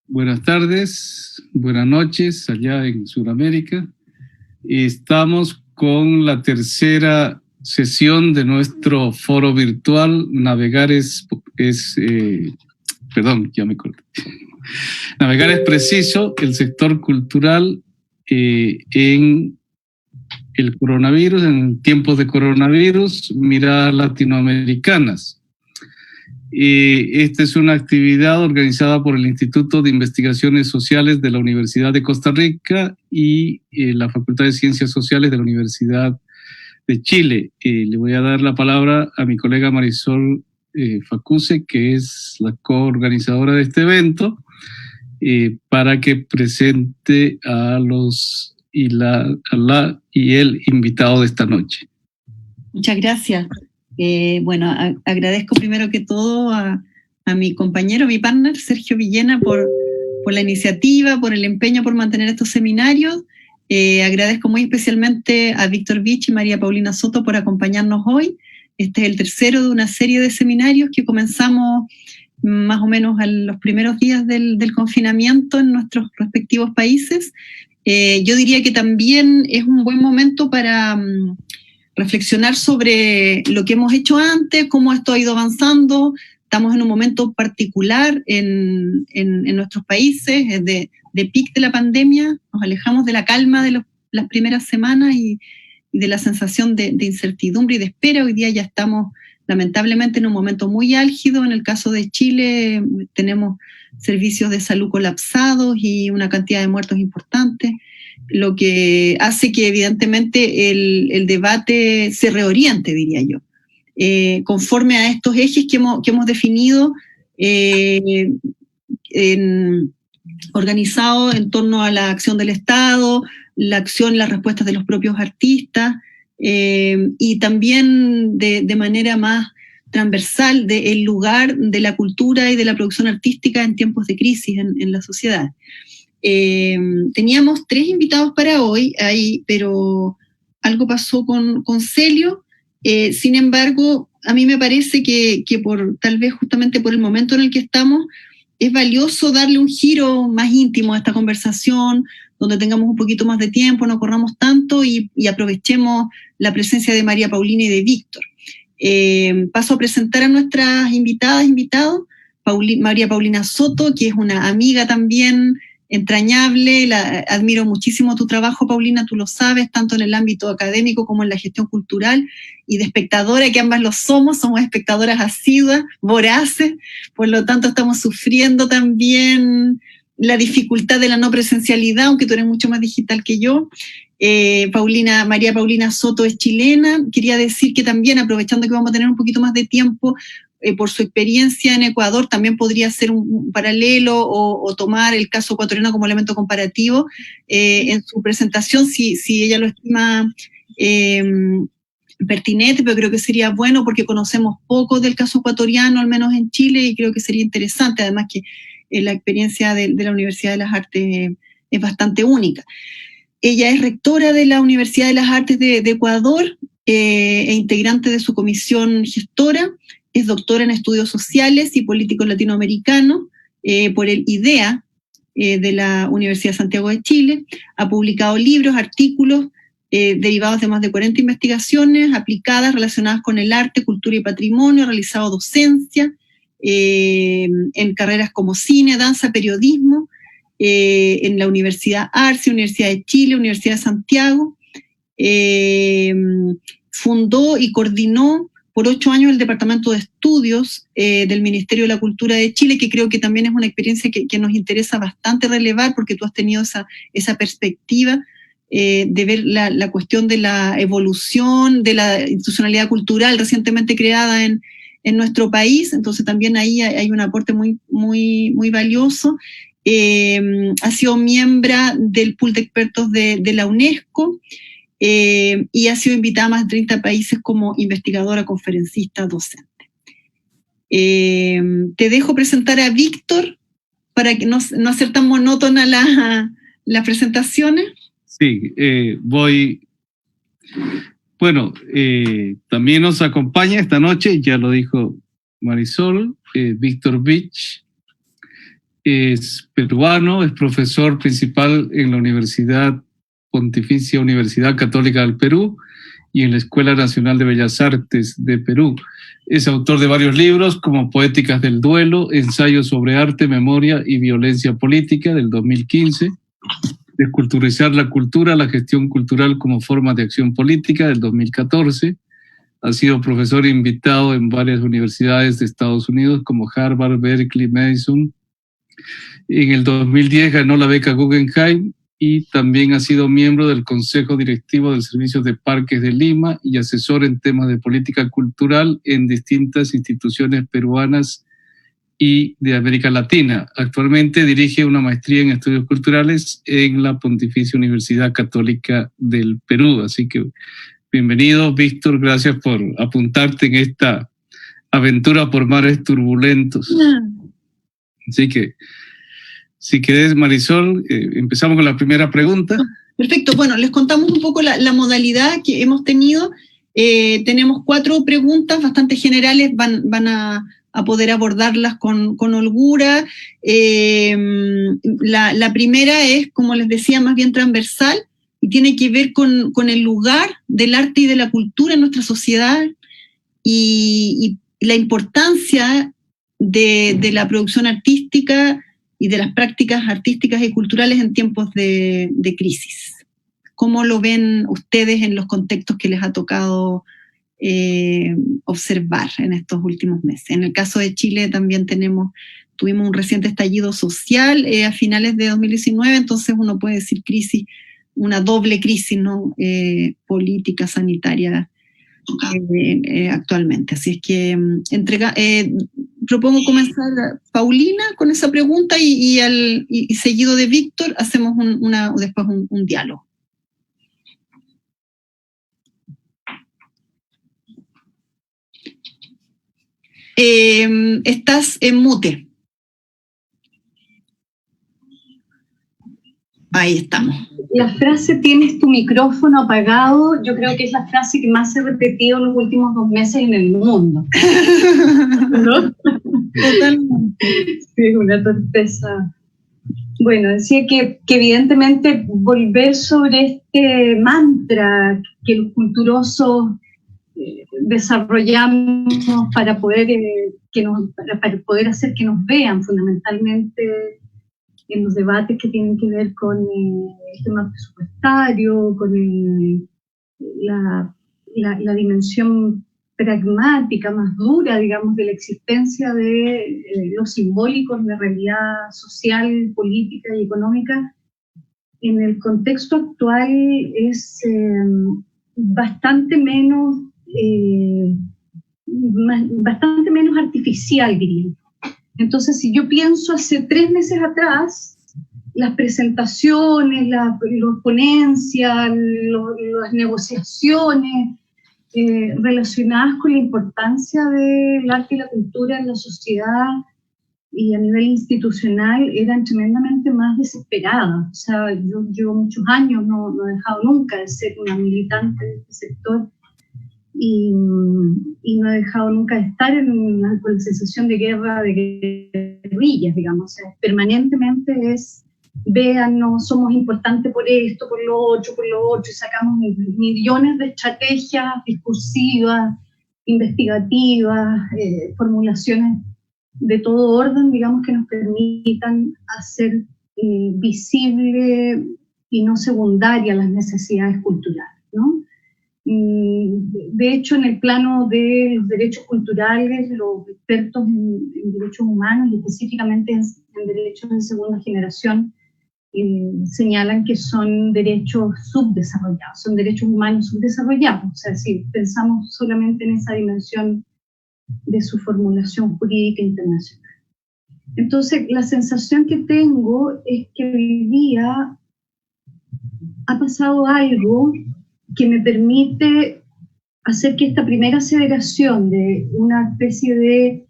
Buenas tardes, buenas noches allá en Sudamérica. Estamos con la tercera sesión de nuestro foro virtual. Navegar Navegar es preciso, el sector cultural en el coronavirus, en tiempos de coronavirus, miradas latinoamericanas. Esta es una actividad organizada por el Instituto de Investigaciones Sociales de la Universidad de Costa Rica y la Facultad de Ciencias Sociales de la Universidad de Chile. Le voy a dar la palabra a mi colega Marisol Facuse, que es la coorganizadora de este evento, para que presente a los y el invitado de esta noche. Muchas gracias. Agradezco primero que todo a mi compañero, mi partner, Sergio Villena, por la iniciativa, por el empeño por mantener estos seminarios. Agradezco muy especialmente a Víctor Vich y María Paulina Soto por acompañarnos hoy. Este es el tercero de una serie de seminarios que comenzamos más o menos a los primeros días del confinamiento en nuestros respectivos países. Yo diría que también es un buen momento para reflexionar sobre lo que hemos hecho antes, cómo esto ha ido avanzando. Estamos en un momento particular en nuestros países, de pic de la pandemia. Nos alejamos de la calma de las primeras semanas y de la sensación de incertidumbre y de espera. Hoy día ya estamos lamentablemente en un momento muy álgido. En el caso de Chile tenemos servicios de salud colapsados y una cantidad de muertos importantes, lo que hace que evidentemente el debate se reoriente, diría yo, conforme a estos ejes que hemos definido, organizado en torno a la acción del Estado, la acción y las respuestas de los propios artistas, y también de manera más transversal del lugar de la cultura y de la producción artística en tiempos de crisis en la sociedad. Teníamos 3 invitados para hoy, pero algo pasó con Celio. Sin embargo, a mí me parece que tal vez justamente por el momento en el que estamos, es valioso darle un giro más íntimo a esta conversación, donde tengamos un poquito más de tiempo, no corramos tanto y aprovechemos la presencia de María Paulina y de Víctor. Paso a presentar a nuestras invitados. María Paulina Soto, que es una amiga también entrañable. Admiro muchísimo tu trabajo, Paulina, tú lo sabes, tanto en el ámbito académico como en la gestión cultural, y de espectadora, que ambas lo somos espectadoras asiduas, voraces. Por lo tanto estamos sufriendo también la dificultad de la no presencialidad, aunque tú eres mucho más digital que yo. María Paulina Soto es chilena. Quería decir que también, aprovechando que vamos a tener un poquito más de tiempo, por su experiencia en Ecuador, también podría ser un paralelo o tomar el caso ecuatoriano como elemento comparativo en su presentación, si ella lo estima pertinente, pero creo que sería bueno porque conocemos poco del caso ecuatoriano, al menos en Chile, y creo que sería interesante, además que la experiencia de la Universidad de las Artes es bastante única. Ella es rectora de la Universidad de las Artes de Ecuador e integrante de su comisión gestora. Es doctora en estudios sociales y políticos latinoamericanos por el IDEA de la Universidad de Santiago de Chile. Ha publicado libros, artículos derivados de más de 40 investigaciones aplicadas relacionadas con el arte, cultura y patrimonio. Ha realizado docencia en carreras como cine, danza, periodismo, en la Universidad Arce, Universidad de Chile, Universidad de Santiago. Fundó y coordinó por 8 años el Departamento de Estudios del Ministerio de la Cultura de Chile, que creo que también es una experiencia que nos interesa bastante relevar, porque tú has tenido esa perspectiva de ver la cuestión de la evolución de la institucionalidad cultural recientemente creada en nuestro país. Entonces también ahí hay un aporte muy, muy, muy valioso. Ha sido miembro del pool de expertos de la UNESCO, y ha sido invitada a más de 30 países como investigadora, conferencista, docente. Te dejo presentar a Víctor para que no hacer tan monótona las presentaciones. Sí, voy. Bueno, también nos acompaña esta noche, ya lo dijo Marisol, Víctor Vich, es peruano, es profesor principal en la Pontificia Universidad Católica del Perú y en la Escuela Nacional de Bellas Artes de Perú. Es autor de varios libros como Poéticas del Duelo, Ensayos sobre Arte, Memoria y Violencia Política del 2015, Desculturizar la cultura, la gestión cultural como forma de acción política del 2014. Ha sido profesor invitado en varias universidades de Estados Unidos como Harvard, Berkeley, Mason. En el 2010 ganó la beca Guggenheim y también ha sido miembro del Consejo Directivo del Servicio de Parques de Lima y asesor en temas de política cultural en distintas instituciones peruanas y de América Latina. Actualmente dirige una maestría en estudios culturales en la Pontificia Universidad Católica del Perú. Así que bienvenido, Víctor, gracias por apuntarte en esta aventura por mares turbulentos. Así que, si querés, Marisol, empezamos con la primera pregunta. Perfecto, bueno, les contamos un poco la modalidad que hemos tenido. Tenemos 4 preguntas bastante generales, van a poder abordarlas con holgura. La primera es, como les decía, más bien transversal y tiene que ver con el lugar del arte y de la cultura en nuestra sociedad y la importancia de la producción artística y de las prácticas artísticas y culturales en tiempos de crisis. ¿Cómo lo ven ustedes en los contextos que les ha tocado observar en estos últimos meses? En el caso de Chile también tuvimos un reciente estallido social a finales de 2019, entonces uno puede decir crisis, una doble crisis, ¿no? Política, sanitaria actualmente. Así es que propongo comenzar, Paulina, con esa pregunta y seguido de Víctor hacemos después un diálogo. Estás en mute. Ahí estamos. La frase "tienes tu micrófono apagado", yo creo que es la frase que más se ha repetido en los últimos 2 meses en el mundo. ¿No? Totalmente. Sí, una torpeza. Bueno, decía que evidentemente volver sobre este mantra que los culturosos desarrollamos para poder hacer que nos vean, fundamentalmente en los debates que tienen que ver con el tema presupuestario, con la dimensión pragmática, más dura, digamos, de la existencia de los simbólicos de realidad social, política y económica. En el contexto actual es bastante menos artificial, diría. Entonces, si yo pienso hace 3 meses atrás, las presentaciones, las ponencias, las negociaciones relacionadas con la importancia del arte y la cultura en la sociedad y a nivel institucional eran tremendamente más desesperadas. O sea, yo llevo muchos años, no he dejado nunca de ser una militante de este sector y no he dejado nunca de estar con la sensación de guerra, de guerrillas, digamos. O sea, permanentemente véannos, somos importantes por esto, por lo otro, y sacamos millones de estrategias discursivas, investigativas, formulaciones de todo orden, digamos, que nos permitan hacer visible y no secundaria las necesidades culturales, ¿no? De hecho, en el plano de los derechos culturales, los expertos en derechos humanos y específicamente en derechos de segunda generación señalan que son derechos subdesarrollados, son derechos humanos subdesarrollados. O sea, si pensamos solamente en esa dimensión de su formulación jurídica internacional. Entonces, la sensación que tengo es que hoy día ha pasado algo que me permite hacer que esta primera aseveración de una especie de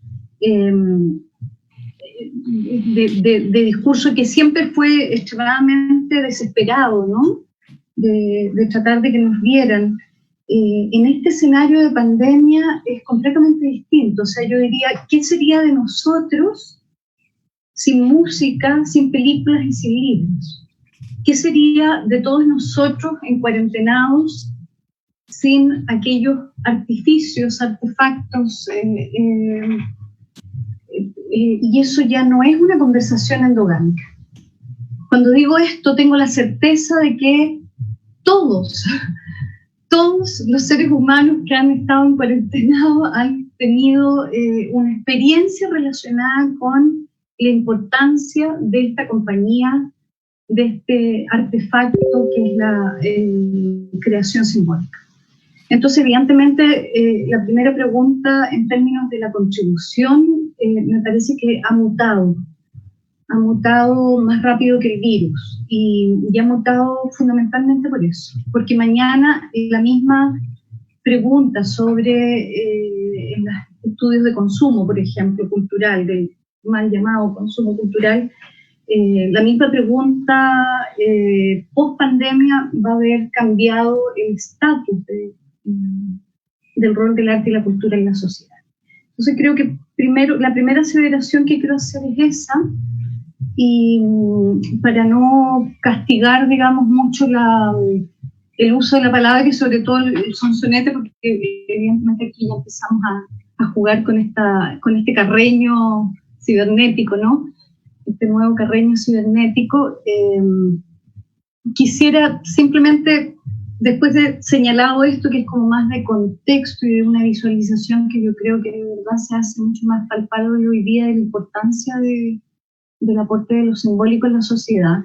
discurso que siempre fue extremadamente desesperado, ¿no? De tratar de que nos vieran, en este escenario de pandemia es completamente distinto. O sea, yo diría, ¿qué sería de nosotros sin música, sin películas y sin libros? ¿Qué sería de todos nosotros en cuarentenados sin aquellos artificios, artefactos? Y eso ya no es una conversación endogámica. Cuando digo esto, tengo la certeza de que todos los seres humanos que han estado en cuarentena han tenido una experiencia relacionada con la importancia de esta compañía, de este artefacto que es la creación simbólica. Entonces, evidentemente, la primera pregunta en términos de la contribución me parece que ha mutado más rápido que el virus, y ha mutado fundamentalmente por eso, porque mañana la misma pregunta sobre los estudios de consumo, por ejemplo, cultural, del mal llamado consumo cultural, la misma pregunta post pandemia va a haber cambiado el estatus del rol del arte y la cultura en la sociedad. Entonces creo que la primera aseveración que quiero hacer es esa, y para no castigar, digamos, mucho el uso de la palabra y sobre todo el sonsonete, porque evidentemente aquí ya empezamos a jugar con este carreño cibernético, ¿no? Este nuevo carreño cibernético. Quisiera simplemente, después de señalado esto, que es como más de contexto y de una visualización que yo creo que de verdad se hace mucho más palpable hoy día, de la importancia del aporte de lo simbólico en la sociedad,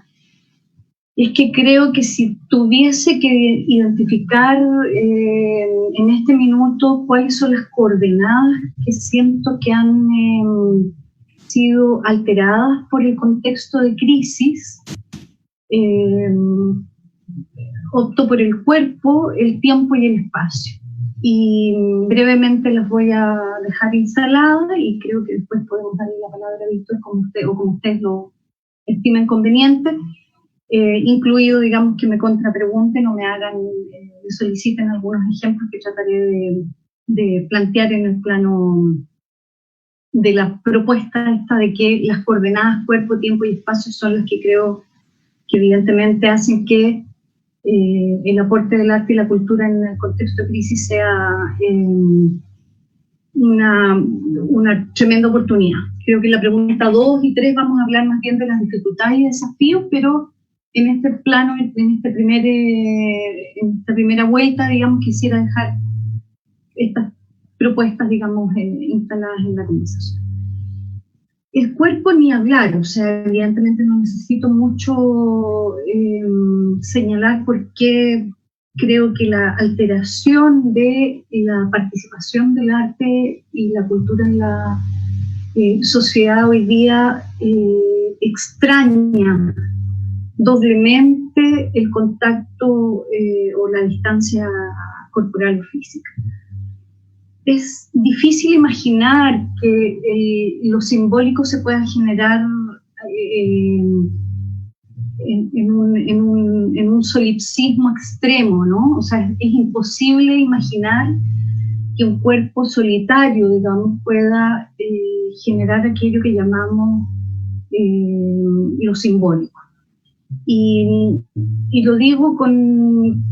es que creo que si tuviese que identificar en este minuto cuáles son las coordenadas que siento que han sido alteradas por el contexto de crisis, opto por el cuerpo, el tiempo y el espacio. Y brevemente las voy a dejar instaladas y creo que después podemos darle la palabra a Víctor como ustedes lo estimen conveniente, incluido, digamos, que me contrapregunten o me soliciten algunos ejemplos que trataré de plantear en el plano de la propuesta esta de que las coordenadas cuerpo, tiempo y espacio son las que creo que evidentemente hacen que el aporte del arte y la cultura en el contexto de crisis sea una tremenda oportunidad. Creo que en la pregunta 2 y 3 vamos a hablar más bien de las dificultades y desafíos, pero en este plano, en esta primera vuelta, digamos, quisiera dejar estas propuestas, digamos, instaladas en la conversación. El cuerpo ni hablar, o sea, evidentemente no necesito mucho señalar por qué creo que la alteración de la participación del arte y la cultura en la sociedad hoy día extraña doblemente el contacto o la distancia corporal o física. Es difícil imaginar que lo simbólico se pueda generar en un solipsismo extremo, ¿no? O sea, es imposible imaginar que un cuerpo solitario, digamos, pueda generar aquello que llamamos lo simbólico. Y lo digo con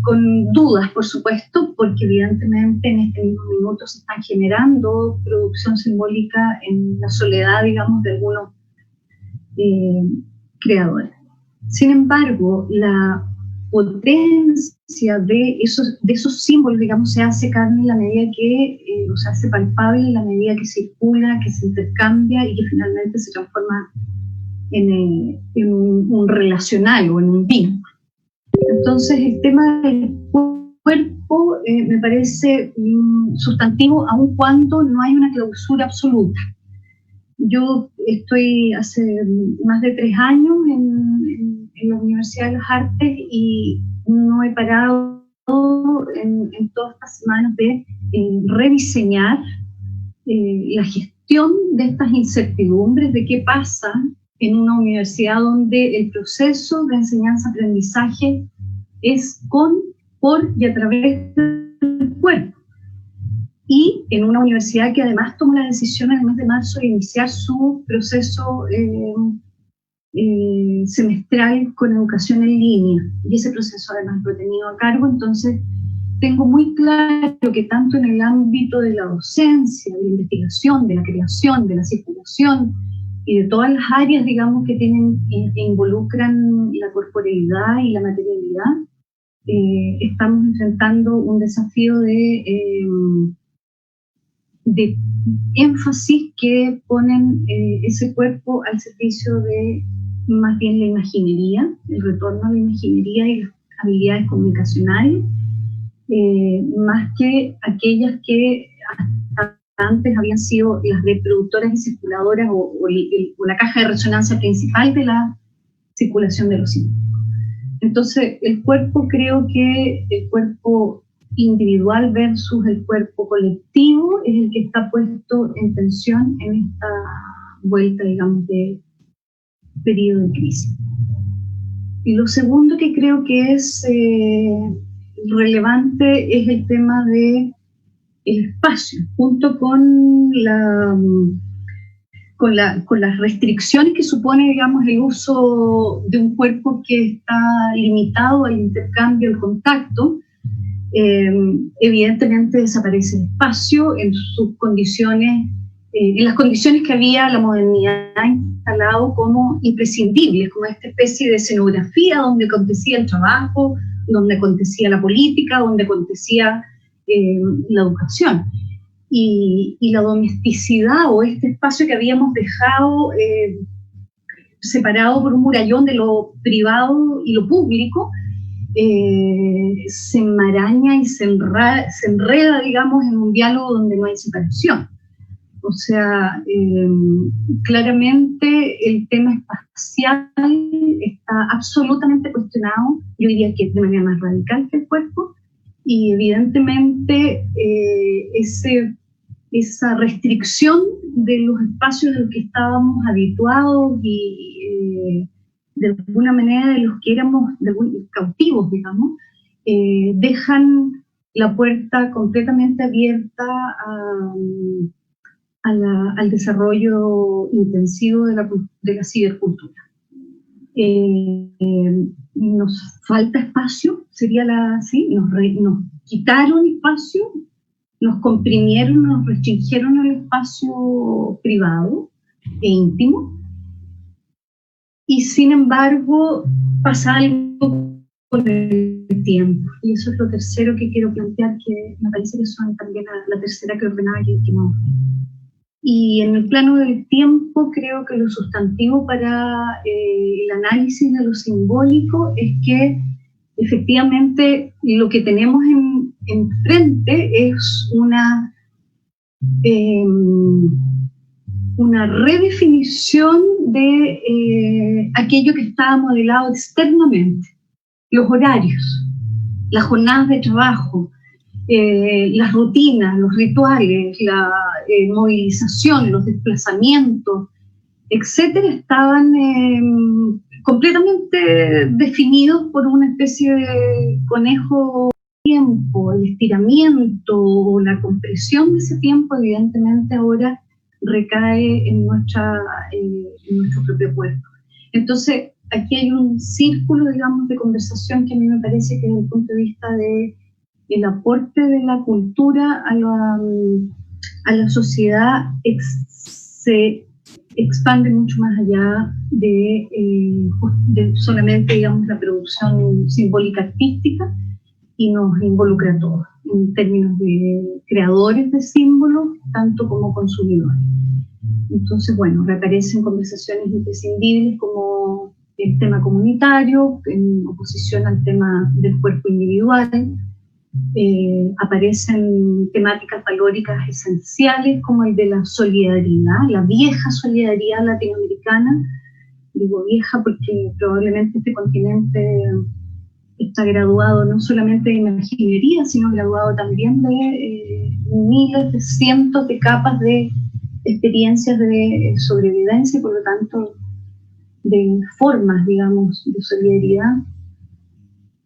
dudas, por supuesto, porque evidentemente en este mismo minuto se están generando producción simbólica en la soledad, digamos, de algunos creadores. Sin embargo, la potencia de esos símbolos, digamos, se hace carne en la medida que, o se hace palpable en la medida que circula, que se intercambia y que finalmente se transforma en un relacional o en un vínculo. Entonces, el tema del cuerpo me parece sustantivo, aun cuando no hay una clausura absoluta. Yo estoy hace más de 3 años en la Universidad de las Artes y no he parado en todas estas semanas de rediseñar la gestión de estas incertidumbres de qué pasa en una universidad donde el proceso de enseñanza-aprendizaje es con, por y a través del cuerpo. y en una universidad que además tomó la decisión en el mes de marzo de iniciar su proceso semestral con educación en línea, y ese proceso además lo he tenido a cargo. Entonces tengo muy claro que tanto en el ámbito de la docencia, de la investigación, de la creación, de la circulación y de todas las áreas, digamos, que involucran la corporeidad y la materialidad, estamos enfrentando un desafío de énfasis que ponen ese cuerpo al servicio de más bien la imaginería, el retorno a la imaginería y las habilidades comunicacionales, más que aquellas que hasta antes habían sido las reproductoras y circuladoras o la caja de resonancia principal de la circulación de los símbolos. Entonces, el cuerpo, creo que el cuerpo individual versus el cuerpo colectivo es el que está puesto en tensión en esta vuelta, digamos, de periodo de crisis. Y lo segundo que creo que es relevante es el tema del espacio, junto con las restricciones que supone, digamos, el uso de un cuerpo que está limitado al intercambio, al contacto. Evidentemente desaparece el espacio en sus condiciones, en las condiciones que había la modernidad instalado como imprescindibles, como esta especie de escenografía donde acontecía el trabajo, donde acontecía la política, donde acontecía la educación. Y la domesticidad, o este espacio que habíamos dejado separado por un murallón de lo privado y lo público, se enmaraña y se enreda, digamos, en un diálogo donde no hay separación. O sea, claramente el tema espacial está absolutamente cuestionado, yo diría que de manera más radical que el cuerpo, y evidentemente esa restricción de los espacios de los que estábamos habituados y de alguna manera de los que éramos cautivos, digamos, dejan la puerta completamente abierta al desarrollo intensivo de la cibercultura. Nos falta espacio, sería nos quitaron espacio, nos comprimieron, nos restringieron el espacio privado e íntimo, y sin embargo pasa algo con el tiempo, y eso es lo tercero que quiero plantear, que me parece que son también la tercera que ordenaba que no. Y en el plano del tiempo, creo que lo sustantivo para el análisis de lo simbólico es que efectivamente lo que tenemos enfrente es una redefinición de aquello que estaba modelado externamente, los horarios, las jornadas de trabajo, las rutinas, los rituales, la movilización, los desplazamientos, etcétera, estaban completamente definidos por una especie de conejo tiempo. El estiramiento o la compresión de ese tiempo evidentemente ahora recae en nuestro propio cuerpo. Entonces aquí hay un círculo, digamos, de conversación que a mí me parece que desde el punto de vista del aporte de la cultura a la sociedad se expande mucho más allá de solamente, digamos, la producción simbólica artística, y nos involucra a todos, en términos de creadores de símbolos, tanto como consumidores. Entonces, bueno, reaparecen conversaciones imprescindibles como el tema comunitario, en oposición al tema del cuerpo individual. Aparecen temáticas valóricas esenciales como el de la solidaridad, la vieja solidaridad latinoamericana. Digo vieja porque probablemente este continente está graduado no solamente de imaginería, sino graduado también de miles, de cientos de capas de experiencias de sobrevivencia y por lo tanto de formas, digamos, de solidaridad.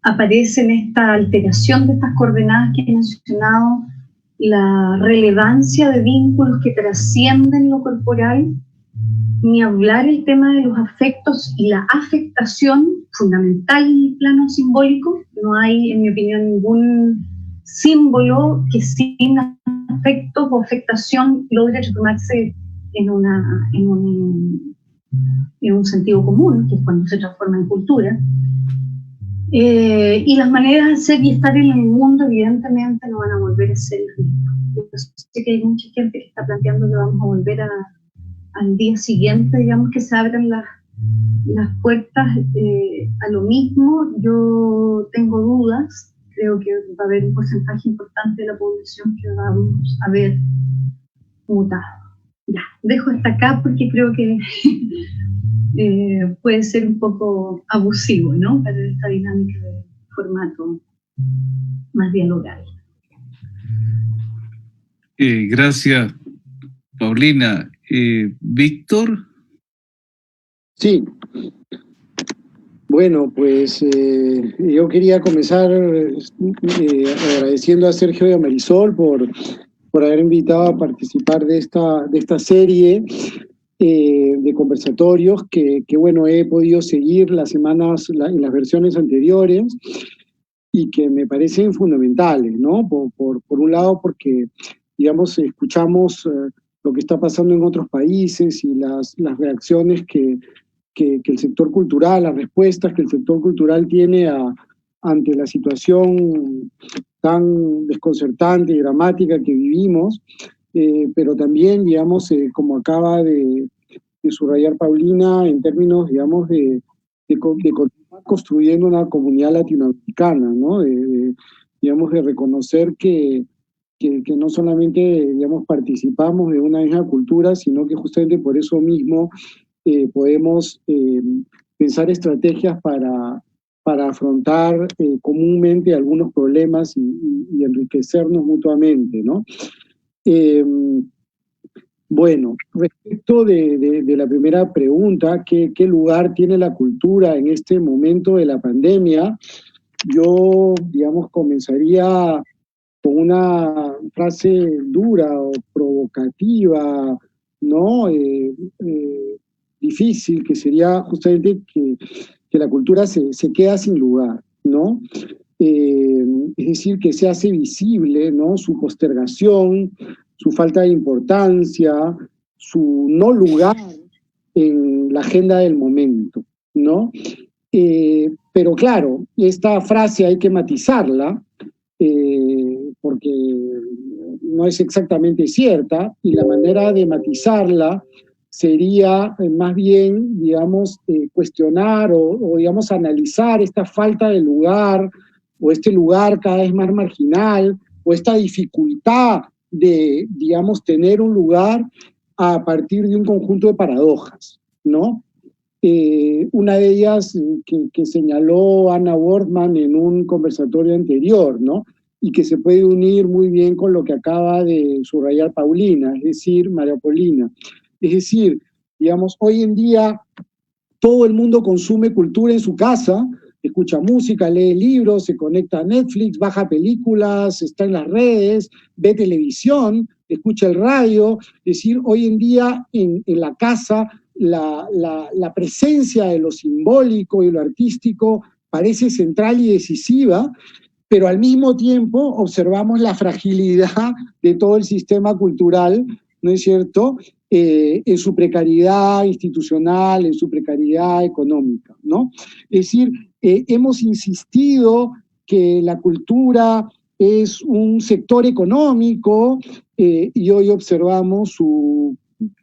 Aparece en esta alteración de estas coordenadas que he mencionado la relevancia de vínculos que trascienden lo corporal, ni hablar el tema de los afectos y la afectación fundamental en el plano simbólico. No hay, en mi opinión, ningún símbolo que sin afectos o afectación logre transformarse en un sentido común, que es cuando se transforma en cultura. Y las maneras de ser y estar en el mundo evidentemente no van a volver a ser las mismas. Yo sé que hay mucha gente que está planteando que vamos a volver al día siguiente, digamos, que se abran las puertas a lo mismo. Yo tengo dudas, creo que va a haber un porcentaje importante de la población que vamos a ver mutado. Ya, dejo hasta acá porque creo que puede ser un poco abusivo, ¿no?, para esta dinámica de formato más dialogal. Gracias, Paulina. Víctor. Sí. Bueno, pues yo quería comenzar agradeciendo a Sergio y a Marisol por haber invitado a participar de esta serie de conversatorios que bueno, he podido seguir las semanas en las versiones anteriores y que me parecen fundamentales, ¿no? Por un lado, porque, digamos, escuchamos lo que está pasando en otros países y las reacciones que el sector cultural, las respuestas que el sector cultural tiene ante la situación tan desconcertante y dramática que vivimos, pero también, digamos, como acaba de subrayar Paulina, en términos, digamos, de continuar construyendo una comunidad latinoamericana, ¿no? Digamos, de reconocer que no solamente, digamos, participamos de una misma cultura, sino que justamente por eso mismo podemos pensar estrategias para afrontar comúnmente algunos problemas y enriquecernos mutuamente, ¿no? Bueno, respecto de la primera pregunta, ¿qué lugar tiene la cultura en este momento de la pandemia? Yo, digamos, comenzaría con una frase dura o provocativa, ¿no? Difícil, que sería justamente que la cultura se queda sin lugar, ¿no? Es decir, que se hace visible, ¿no?, su postergación, su falta de importancia, su no lugar en la agenda del momento, ¿no? Pero claro, esta frase hay que matizarla, porque no es exactamente cierta, y la manera de matizarla sería más bien, digamos, cuestionar o, digamos, analizar esta falta de lugar, o este lugar cada vez más marginal, o esta dificultad de, digamos, tener un lugar a partir de un conjunto de paradojas, ¿no? Una de ellas que señaló Anna Wortmann en un conversatorio anterior, ¿no?, y que se puede unir muy bien con lo que acaba de subrayar Paulina, es decir, María Paulina. Es decir, digamos, hoy en día todo el mundo consume cultura en su casa, escucha música, lee libros, se conecta a Netflix, baja películas, está en las redes, ve televisión, escucha el radio. Es decir, hoy en día en la casa la presencia de lo simbólico y lo artístico parece central y decisiva, pero al mismo tiempo observamos la fragilidad de todo el sistema cultural, ¿no es cierto?, en su precariedad institucional, en su precariedad económica, ¿no? Es decir, hemos insistido que la cultura es un sector económico y hoy observamos su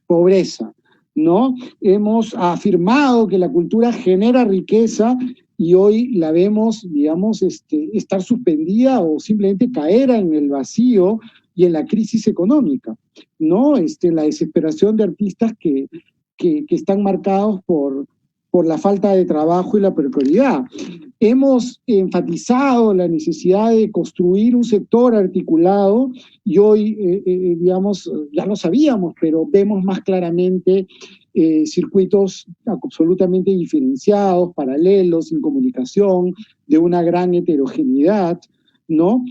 pobreza, ¿no? Hemos afirmado que la cultura genera riqueza y hoy la vemos, digamos, estar suspendida o simplemente caer en el vacío y en la crisis económica, ¿no? La desesperación de artistas que están marcados por la falta de trabajo y la precariedad. Hemos enfatizado la necesidad de construir un sector articulado y hoy, digamos, ya lo sabíamos, pero vemos más claramente circuitos absolutamente diferenciados, paralelos, sin comunicación, de una gran heterogeneidad, ¿no?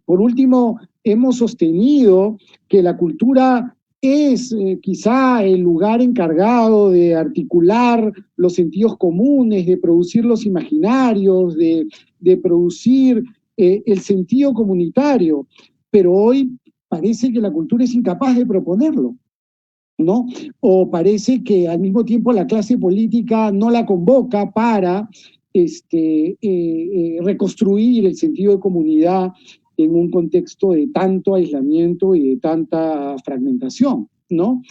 Por último, hemos sostenido que la cultura es quizá el lugar encargado de articular los sentidos comunes, de producir los imaginarios, de producir el sentido comunitario, pero hoy parece que la cultura es incapaz de proponerlo, ¿no? O parece que al mismo tiempo la clase política no la convoca para reconstruir el sentido de comunidad en un contexto de tanto aislamiento y de tanta fragmentación, ¿no?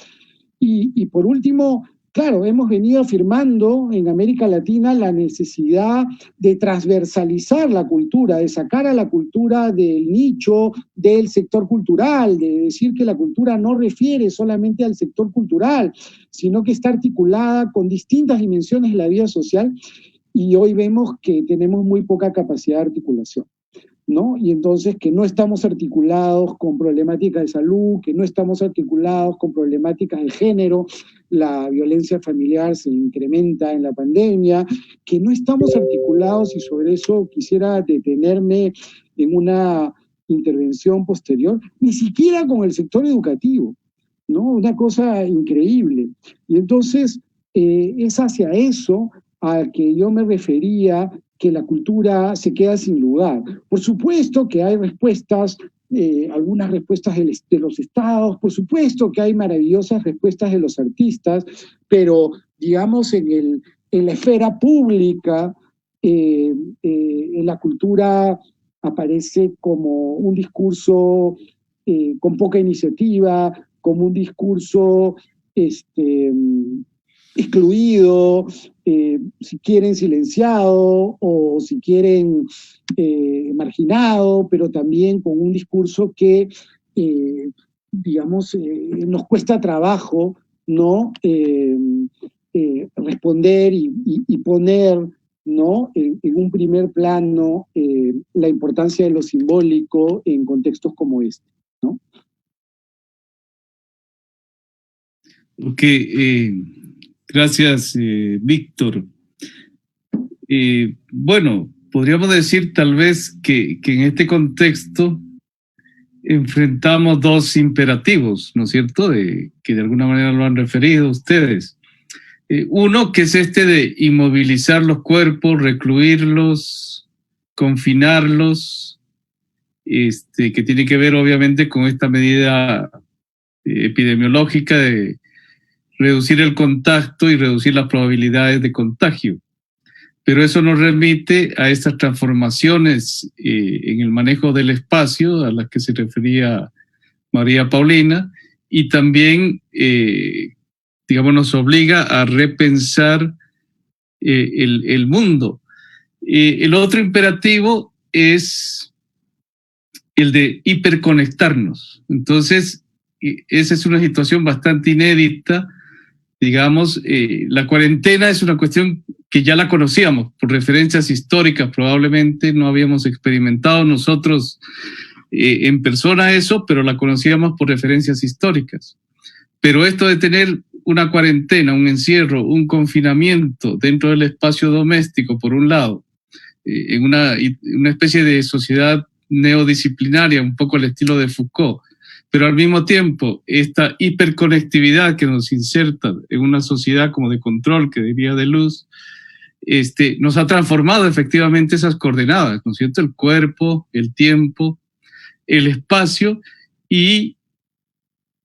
Y por último, claro, hemos venido afirmando en América Latina la necesidad de transversalizar la cultura, de sacar a la cultura del nicho del sector cultural, de decir que la cultura no refiere solamente al sector cultural, sino que está articulada con distintas dimensiones de la vida social, y hoy vemos que tenemos muy poca capacidad de articulación, ¿no? Y entonces que no estamos articulados con problemáticas de salud, que no estamos articulados con problemáticas de género, la violencia familiar se incrementa en la pandemia, que no estamos articulados, y sobre eso quisiera detenerme en una intervención posterior, ni siquiera con el sector educativo, ¿no? Una cosa increíble. Y entonces es hacia eso a que yo me refería, que la cultura se queda sin lugar. Por supuesto que hay respuestas, algunas respuestas de los estados, por supuesto que hay maravillosas respuestas de los artistas, pero digamos en la esfera pública, la cultura aparece como un discurso con poca iniciativa, como un discurso excluido, si quieren silenciado, o si quieren marginado, pero también con un discurso que, digamos, nos cuesta trabajo, ¿no? Responder y poner, ¿no? En un primer plano la importancia de lo simbólico en contextos como este, ¿no? Ok, gracias, Víctor. Bueno, podríamos decir tal vez que en este contexto enfrentamos dos imperativos, ¿no es cierto?, que de alguna manera lo han referido ustedes. Uno, que es este de inmovilizar los cuerpos, recluirlos, confinarlos, que tiene que ver obviamente con esta medida epidemiológica de reducir el contacto y reducir las probabilidades de contagio. Pero eso nos remite a estas transformaciones en el manejo del espacio a las que se refería María Paulina, y también, digamos, nos obliga a repensar el mundo. El otro imperativo es el de hiperconectarnos. Entonces, esa es una situación bastante inédita. Digamos, la cuarentena es una cuestión que ya la conocíamos por referencias históricas, probablemente no habíamos experimentado nosotros en persona eso, pero la conocíamos por referencias históricas. Pero esto de tener una cuarentena, un encierro, un confinamiento dentro del espacio doméstico, por un lado, en una especie de sociedad neodisciplinaria, un poco al estilo de Foucault, pero al mismo tiempo esta hiperconectividad que nos inserta en una sociedad como de control, que diría Deleuze, nos ha transformado efectivamente esas coordenadas, ¿no es cierto? El cuerpo, el tiempo, el espacio y,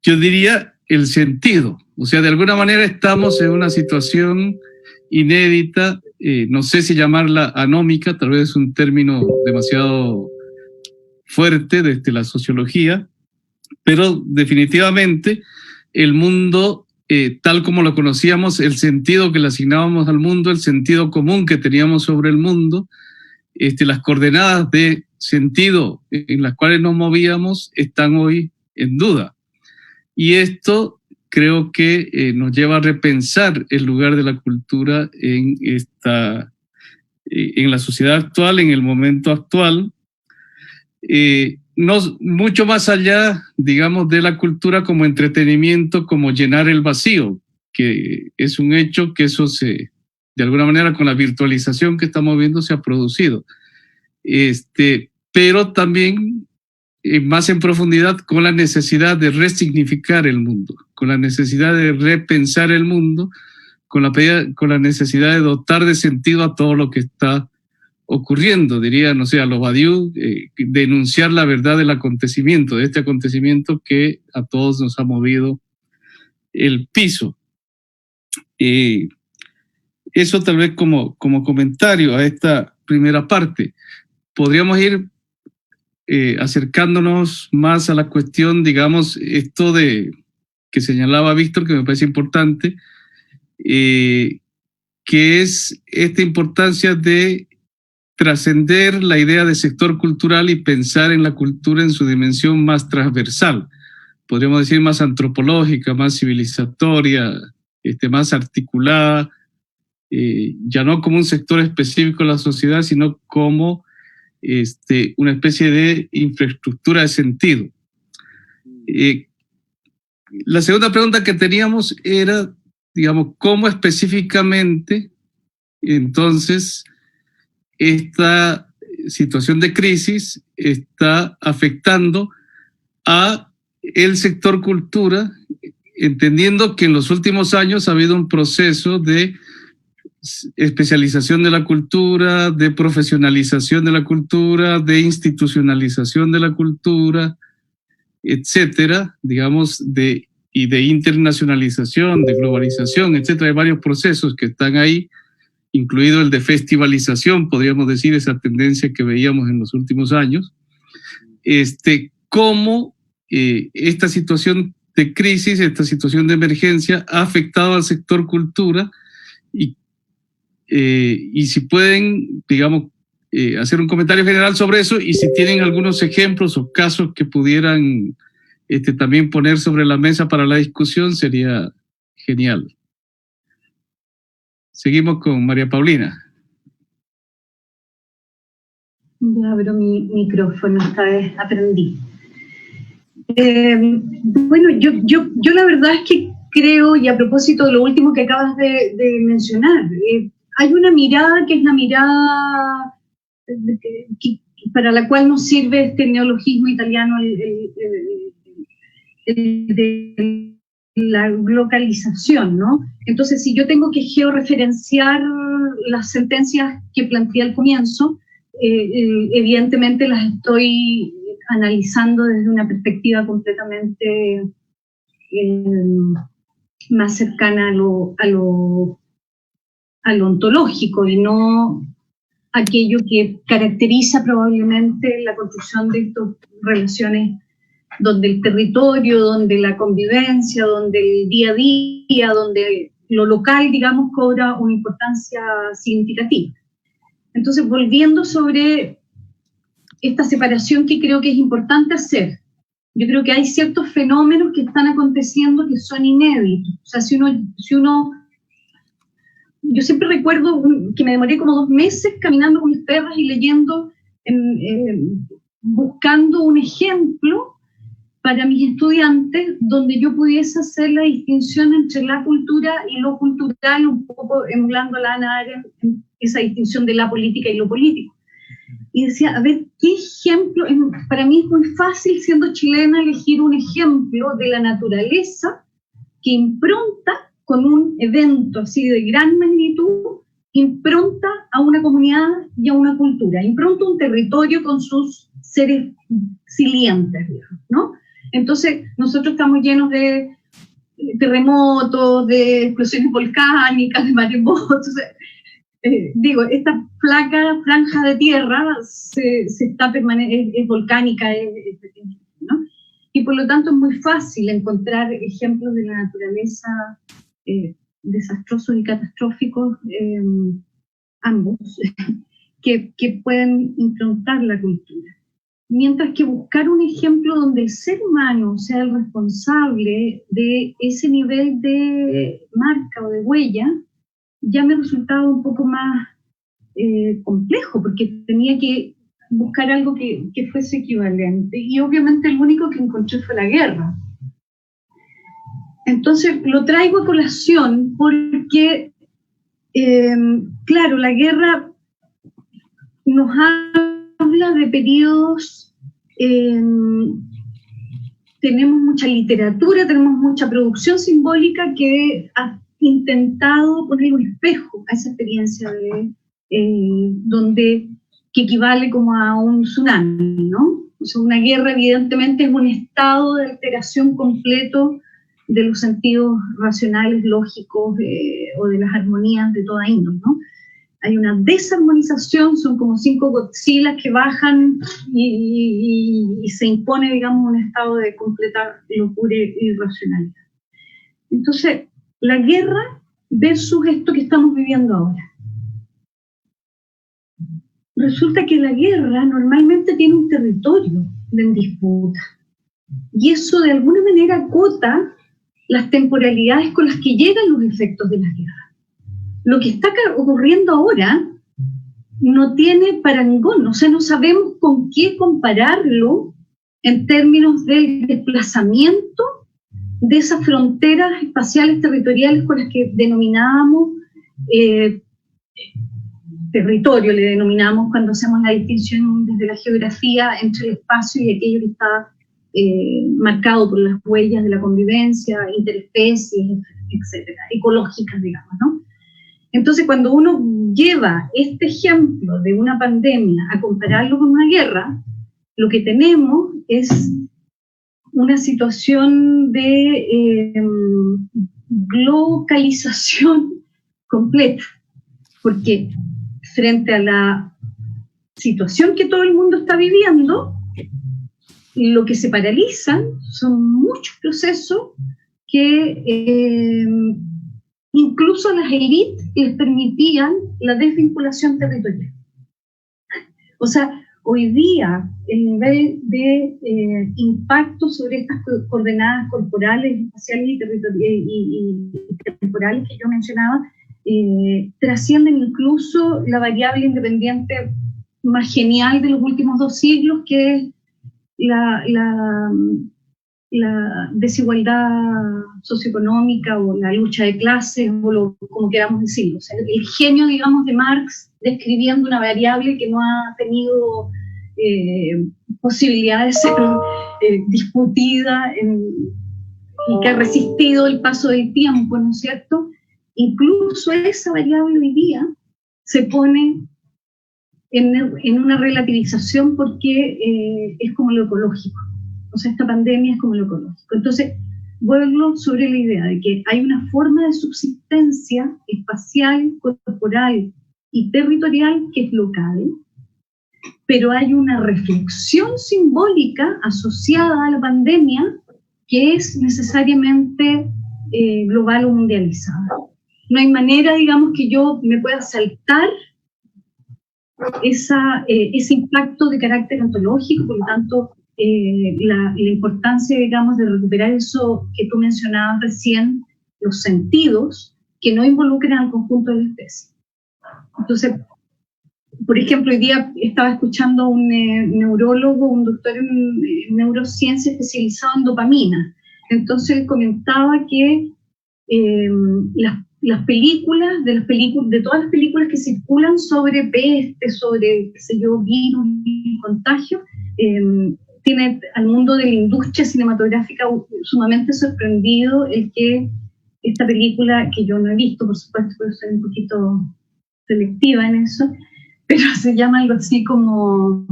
yo diría, el sentido. O sea, de alguna manera estamos en una situación inédita, no sé si llamarla anómica, tal vez es un término demasiado fuerte desde la sociología, pero definitivamente el mundo, tal como lo conocíamos, el sentido que le asignábamos al mundo, el sentido común que teníamos sobre el mundo, las coordenadas de sentido en las cuales nos movíamos están hoy en duda. Y esto creo que nos lleva a repensar el lugar de la cultura en la sociedad actual, en el momento actual, no mucho más allá, digamos, de la cultura como entretenimiento, como llenar el vacío, que es un hecho que eso de alguna manera con la virtualización que estamos viendo se ha producido. pero también más en profundidad con la necesidad de resignificar el mundo, con la necesidad de repensar el mundo, con la necesidad de dotar de sentido a todo lo que está ocurriendo, diría, no sé, a lo Badiou, denunciar la verdad del acontecimiento, de este acontecimiento que a todos nos ha movido el piso. Eso tal vez como comentario a esta primera parte. Podríamos ir acercándonos más a la cuestión, digamos, esto de que señalaba Víctor, que me parece importante, que es esta importancia de trascender la idea de sector cultural y pensar en la cultura en su dimensión más transversal, podríamos decir más antropológica, más civilizatoria, más articulada, ya no como un sector específico de la sociedad, sino como una especie de infraestructura de sentido. La segunda pregunta que teníamos era, digamos, cómo específicamente entonces esta situación de crisis está afectando a el sector cultura, entendiendo que en los últimos años ha habido un proceso de especialización de la cultura, de profesionalización de la cultura, de institucionalización de la cultura, etcétera, digamos, y de internacionalización, de globalización, etcétera. Hay varios procesos que están ahí, incluido el de festivalización, podríamos decir, esa tendencia que veíamos en los últimos años. Cómo esta situación de crisis, esta situación de emergencia ha afectado al sector cultura y si pueden, digamos, hacer un comentario general sobre eso y si tienen algunos ejemplos o casos que pudieran también poner sobre la mesa para la discusión, sería genial. Seguimos con María Paulina. Ya abro mi micrófono, esta vez aprendí. Bueno, yo la verdad es que creo, y a propósito de lo último que acabas de mencionar, hay una mirada que es la mirada para la cual nos sirve este neologismo italiano, el de la localización, ¿no? Entonces, si yo tengo que georreferenciar las sentencias que planteé al comienzo, evidentemente las estoy analizando desde una perspectiva completamente más cercana a lo ontológico y no aquello que caracteriza probablemente la construcción de estas relaciones donde el territorio, donde la convivencia, donde el día a día, donde lo local, digamos, cobra una importancia significativa. Entonces, volviendo sobre esta separación que creo que es importante hacer, yo creo que hay ciertos fenómenos que están aconteciendo que son inéditos. O sea, yo siempre recuerdo que me demoré como 2 meses caminando con mis perras y leyendo, buscando un ejemplo para mis estudiantes donde yo pudiese hacer la distinción entre la cultura y lo cultural, un poco emulando a la Hannah Arendt, esa distinción de la política y lo político. Y decía, a ver, ¿qué ejemplo? Para mí es muy fácil, siendo chilena, elegir un ejemplo de la naturaleza que impronta con un evento así de gran magnitud, impronta a una comunidad y a una cultura, impronta un territorio con sus seres silientes, digamos, ¿no? Entonces, nosotros estamos llenos de terremotos, de explosiones volcánicas, de maremotos. Digo, esta franja de tierra es volcánica, ¿no? Y por lo tanto es muy fácil encontrar ejemplos de la naturaleza desastrosos y catastróficos, ambos, que pueden improntar la cultura. Mientras que buscar un ejemplo donde el ser humano sea el responsable de ese nivel de marca o de huella, ya me resultaba un poco más complejo, porque tenía que buscar algo que fuese equivalente. Y obviamente el único que encontré fue la guerra. Entonces lo traigo a colación porque, claro, la guerra nos habla lectura de periodos, tenemos mucha literatura, tenemos mucha producción simbólica que ha intentado poner un espejo a esa experiencia que equivale como a un tsunami, ¿no? O sea, una guerra evidentemente es un estado de alteración completo de los sentidos racionales, lógicos o de las armonías de toda índole, ¿no? Hay una desarmonización, son como 5 Godzillas que bajan y se impone, digamos, un estado de completa locura e irracionalidad. Entonces, la guerra versus esto que estamos viviendo ahora. Resulta que la guerra normalmente tiene un territorio en disputa. Y eso de alguna manera acota las temporalidades con las que llegan los efectos de la guerra. Lo que está ocurriendo ahora no tiene parangón, o sea, no sabemos con qué compararlo en términos del desplazamiento de esas fronteras espaciales territoriales con las que denominábamos territorio, le denominamos cuando hacemos la distinción desde la geografía entre el espacio y aquello que está marcado por las huellas de la convivencia, interespecies, etcétera, ecológicas, digamos, ¿no? Entonces, cuando uno lleva este ejemplo de una pandemia a compararlo con una guerra, lo que tenemos es una situación de globalización completa, porque frente a la situación que todo el mundo está viviendo, lo que se paralizan son muchos procesos que incluso a las élites les permitían la desvinculación territorial. O sea, hoy día el nivel de impacto sobre estas coordenadas corporales, espaciales y temporales que yo mencionaba, trascienden incluso la variable independiente más genial de los últimos 2 siglos, que es la desigualdad socioeconómica o la lucha de clases, o como queramos decirlo. O sea, el genio, digamos, de Marx describiendo una variable que no ha tenido posibilidad de ser discutida y que ha resistido el paso del tiempo, ¿no es cierto? Incluso esa variable hoy día se pone en una relativización porque es como lo ecológico. O sea, esta pandemia es como lo ecológico. Entonces, vuelvo sobre la idea de que hay una forma de subsistencia espacial, corporal y territorial que es local, pero hay una reflexión simbólica asociada a la pandemia que es necesariamente global o mundializada. No hay manera, digamos, que yo me pueda saltar ese impacto de carácter ontológico, por lo tanto, la importancia, digamos, de recuperar eso que tú mencionabas recién, los sentidos que no involucran al conjunto de la especie. Entonces, por ejemplo, hoy día estaba escuchando a un neurólogo, un doctor en neurociencia especializado en dopamina. Entonces él comentaba que las películas, de todas las películas que circulan sobre peste, sobre, qué sé yo, virus y contagio, tiene al mundo de la industria cinematográfica sumamente sorprendido el que esta película, que yo no he visto, por supuesto, porque soy un poquito selectiva en eso, pero se llama algo así como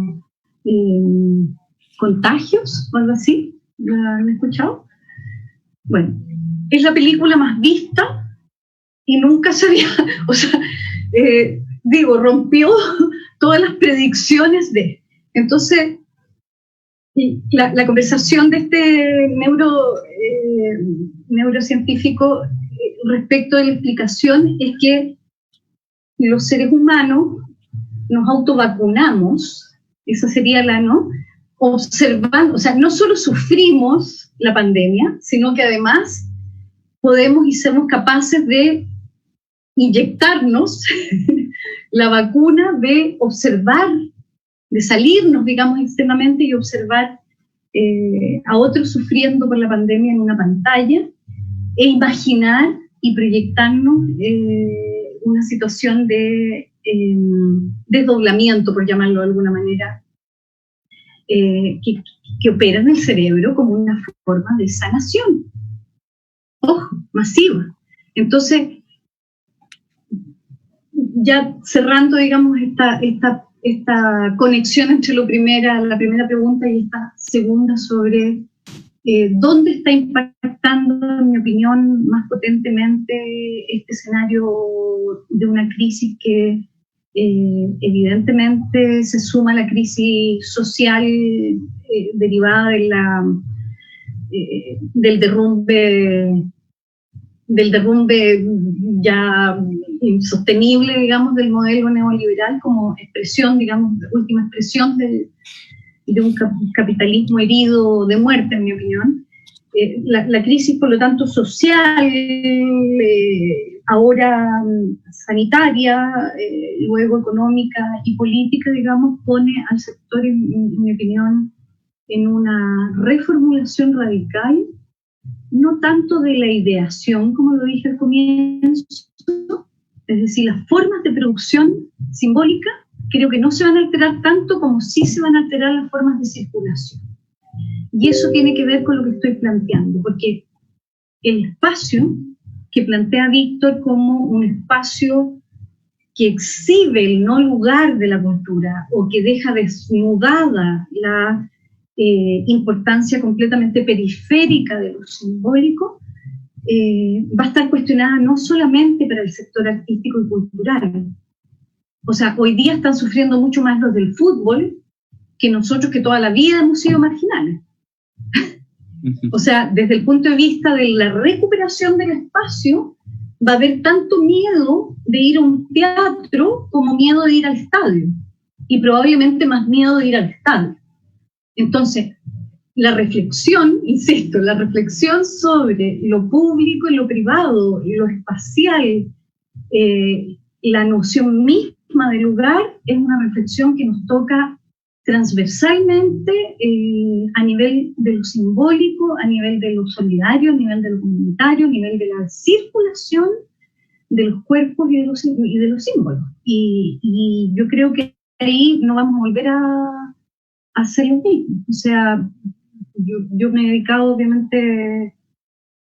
Contagios, o algo así. ¿La han escuchado? Bueno, es la película más vista y nunca se había, o sea, rompió todas las predicciones de. Entonces, la conversación de este neurocientífico respecto de la explicación es que los seres humanos nos autovacunamos, esa sería la, ¿no? Observando, o sea, no solo sufrimos la pandemia, sino que además podemos y somos capaces de inyectarnos la vacuna, de observar, de salirnos, digamos, externamente y observar a otros sufriendo por la pandemia en una pantalla e imaginar y proyectarnos una situación de desdoblamiento, por llamarlo de alguna manera, que opera en el cerebro como una forma de sanación. Ojo, masiva. Entonces, ya cerrando, digamos, esta conexión entre la primera pregunta y esta segunda sobre dónde está impactando, en mi opinión, más potentemente este escenario de una crisis que evidentemente se suma a la crisis social derivada del derrumbe ya insostenible, digamos, del modelo neoliberal como expresión, digamos, última expresión de un capitalismo herido de muerte, en mi opinión. La crisis, por lo tanto, social, ahora sanitaria, luego económica y política, digamos, pone al sector, en mi opinión, en una reformulación radical, no tanto de la ideación, como lo dije al comienzo, es decir, las formas de producción simbólica creo que no se van a alterar tanto como sí se van a alterar las formas de circulación. Y eso tiene que ver con lo que estoy planteando, porque el espacio que plantea Víctor como un espacio que exhibe el no lugar de la cultura o que deja desnudada la importancia completamente periférica de lo simbólico, va a estar cuestionada no solamente para el sector artístico y cultural. O sea, hoy día están sufriendo mucho más los del fútbol que nosotros, que toda la vida hemos sido marginales. O sea, desde el punto de vista de la recuperación del espacio, va a haber tanto miedo de ir a un teatro como miedo de ir al estadio, y probablemente más miedo de ir al estadio. Entonces, la reflexión, insisto, la reflexión sobre lo público y lo privado, y lo espacial, la noción misma de lugar, es una reflexión que nos toca transversalmente a nivel de lo simbólico, a nivel de lo solidario, a nivel de lo comunitario, a nivel de la circulación de los cuerpos y de los símbolos. Y yo creo que ahí no vamos a volver a hacer lo mismo. O sea, yo me he dedicado obviamente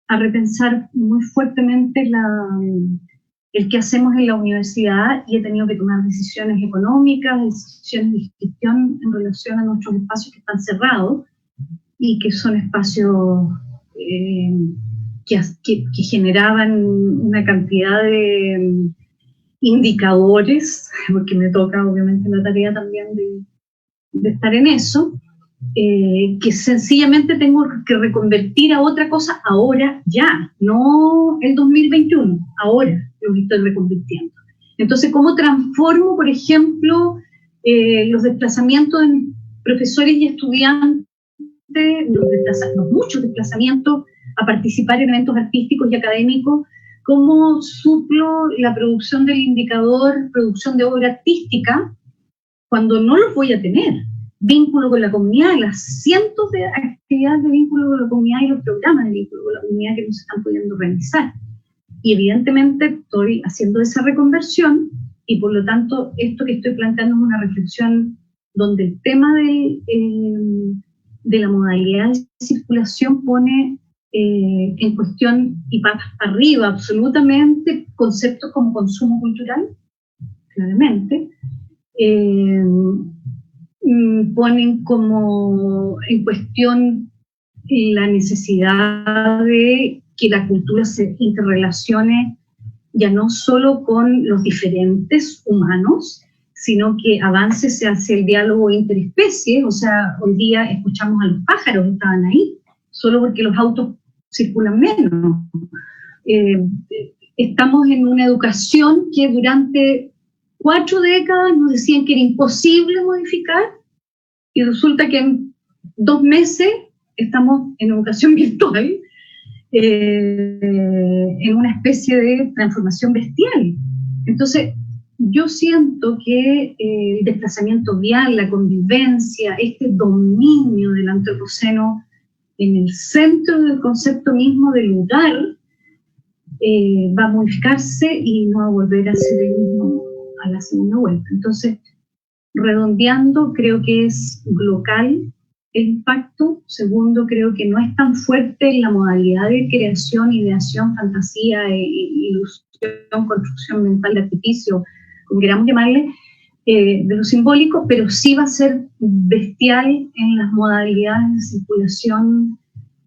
a repensar muy fuertemente el que hacemos en la universidad, y he tenido que tomar decisiones económicas, decisiones de gestión en relación a nuestros espacios que están cerrados y que son espacios que generaban una cantidad de indicadores, porque me toca obviamente la tarea también de estar en eso, que sencillamente tengo que reconvertir a otra cosa ahora, ya, no el 2021, ahora lo que estoy reconvirtiendo. Entonces, ¿cómo transformo, por ejemplo, los desplazamientos de profesores y estudiantes, los muchos desplazamientos a participar en eventos artísticos y académicos? ¿Cómo suplo la producción del indicador, producción de obra artística, cuando no los voy a tener? Vínculo con la comunidad, las cientos de actividades de vínculo con la comunidad y los programas de vínculo con la comunidad que no se están pudiendo realizar. Y evidentemente estoy haciendo esa reconversión, y por lo tanto esto que estoy planteando es una reflexión donde el tema de la modalidad de circulación pone en cuestión y patas para arriba absolutamente conceptos como consumo cultural, claramente, ponen como en cuestión la necesidad de que la cultura se interrelacione ya no solo con los diferentes humanos, sino que avance hacia el diálogo interespecies. O sea, hoy día escuchamos a los pájaros que estaban ahí, solo porque los autos circulan menos. Estamos en una educación que durante 4 décadas nos decían que era imposible modificar, y resulta que en 2 meses estamos en educación virtual, en una especie de transformación bestial. Entonces, yo siento que el desplazamiento vial, la convivencia, este dominio del antropoceno en el centro del concepto mismo del lugar, va a modificarse y no va a volver a ser el mismo a la segunda vuelta. Entonces, Redondeando, creo que es local el impacto. Segundo, creo que no es tan fuerte en la modalidad de creación, ideación, fantasía, ilusión, construcción mental de artificio, como queramos llamarle, de lo simbólico, pero sí va a ser bestial en las modalidades de circulación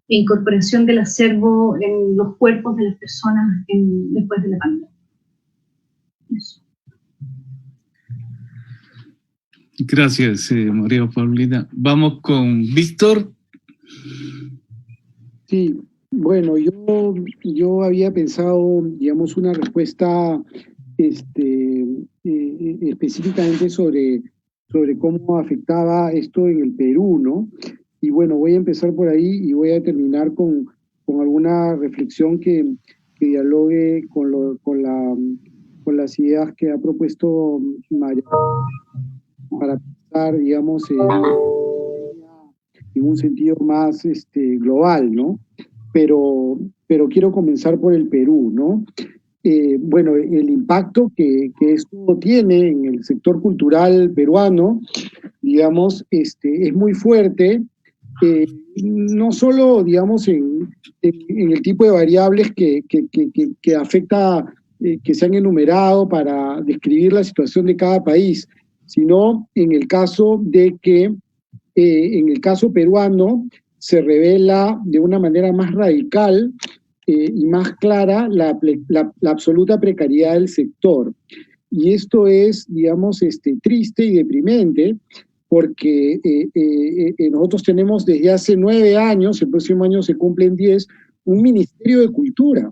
e incorporación del acervo en los cuerpos de las personas después de la pandemia. Eso. Gracias, María Paulina. Vamos con Víctor. Sí, bueno, yo había pensado, digamos, una respuesta específicamente sobre cómo afectaba esto en el Perú, ¿no? Y bueno, voy a empezar por ahí y voy a terminar con alguna reflexión que dialogue con las ideas que ha propuesto María, para pensar, digamos, en un sentido más global, ¿no? Pero quiero comenzar por el Perú, ¿no? Bueno, el impacto que esto tiene en el sector cultural peruano, digamos, es muy fuerte, no solo, digamos, en el tipo de variables que afecta, que se han enumerado para describir la situación de cada país, sino en el caso de que, en el caso peruano, se revela de una manera más radical y más clara la absoluta precariedad del sector. Y esto es, digamos, triste y deprimente, porque nosotros tenemos desde hace 9 años, el próximo año se cumplen 10, un Ministerio de Cultura.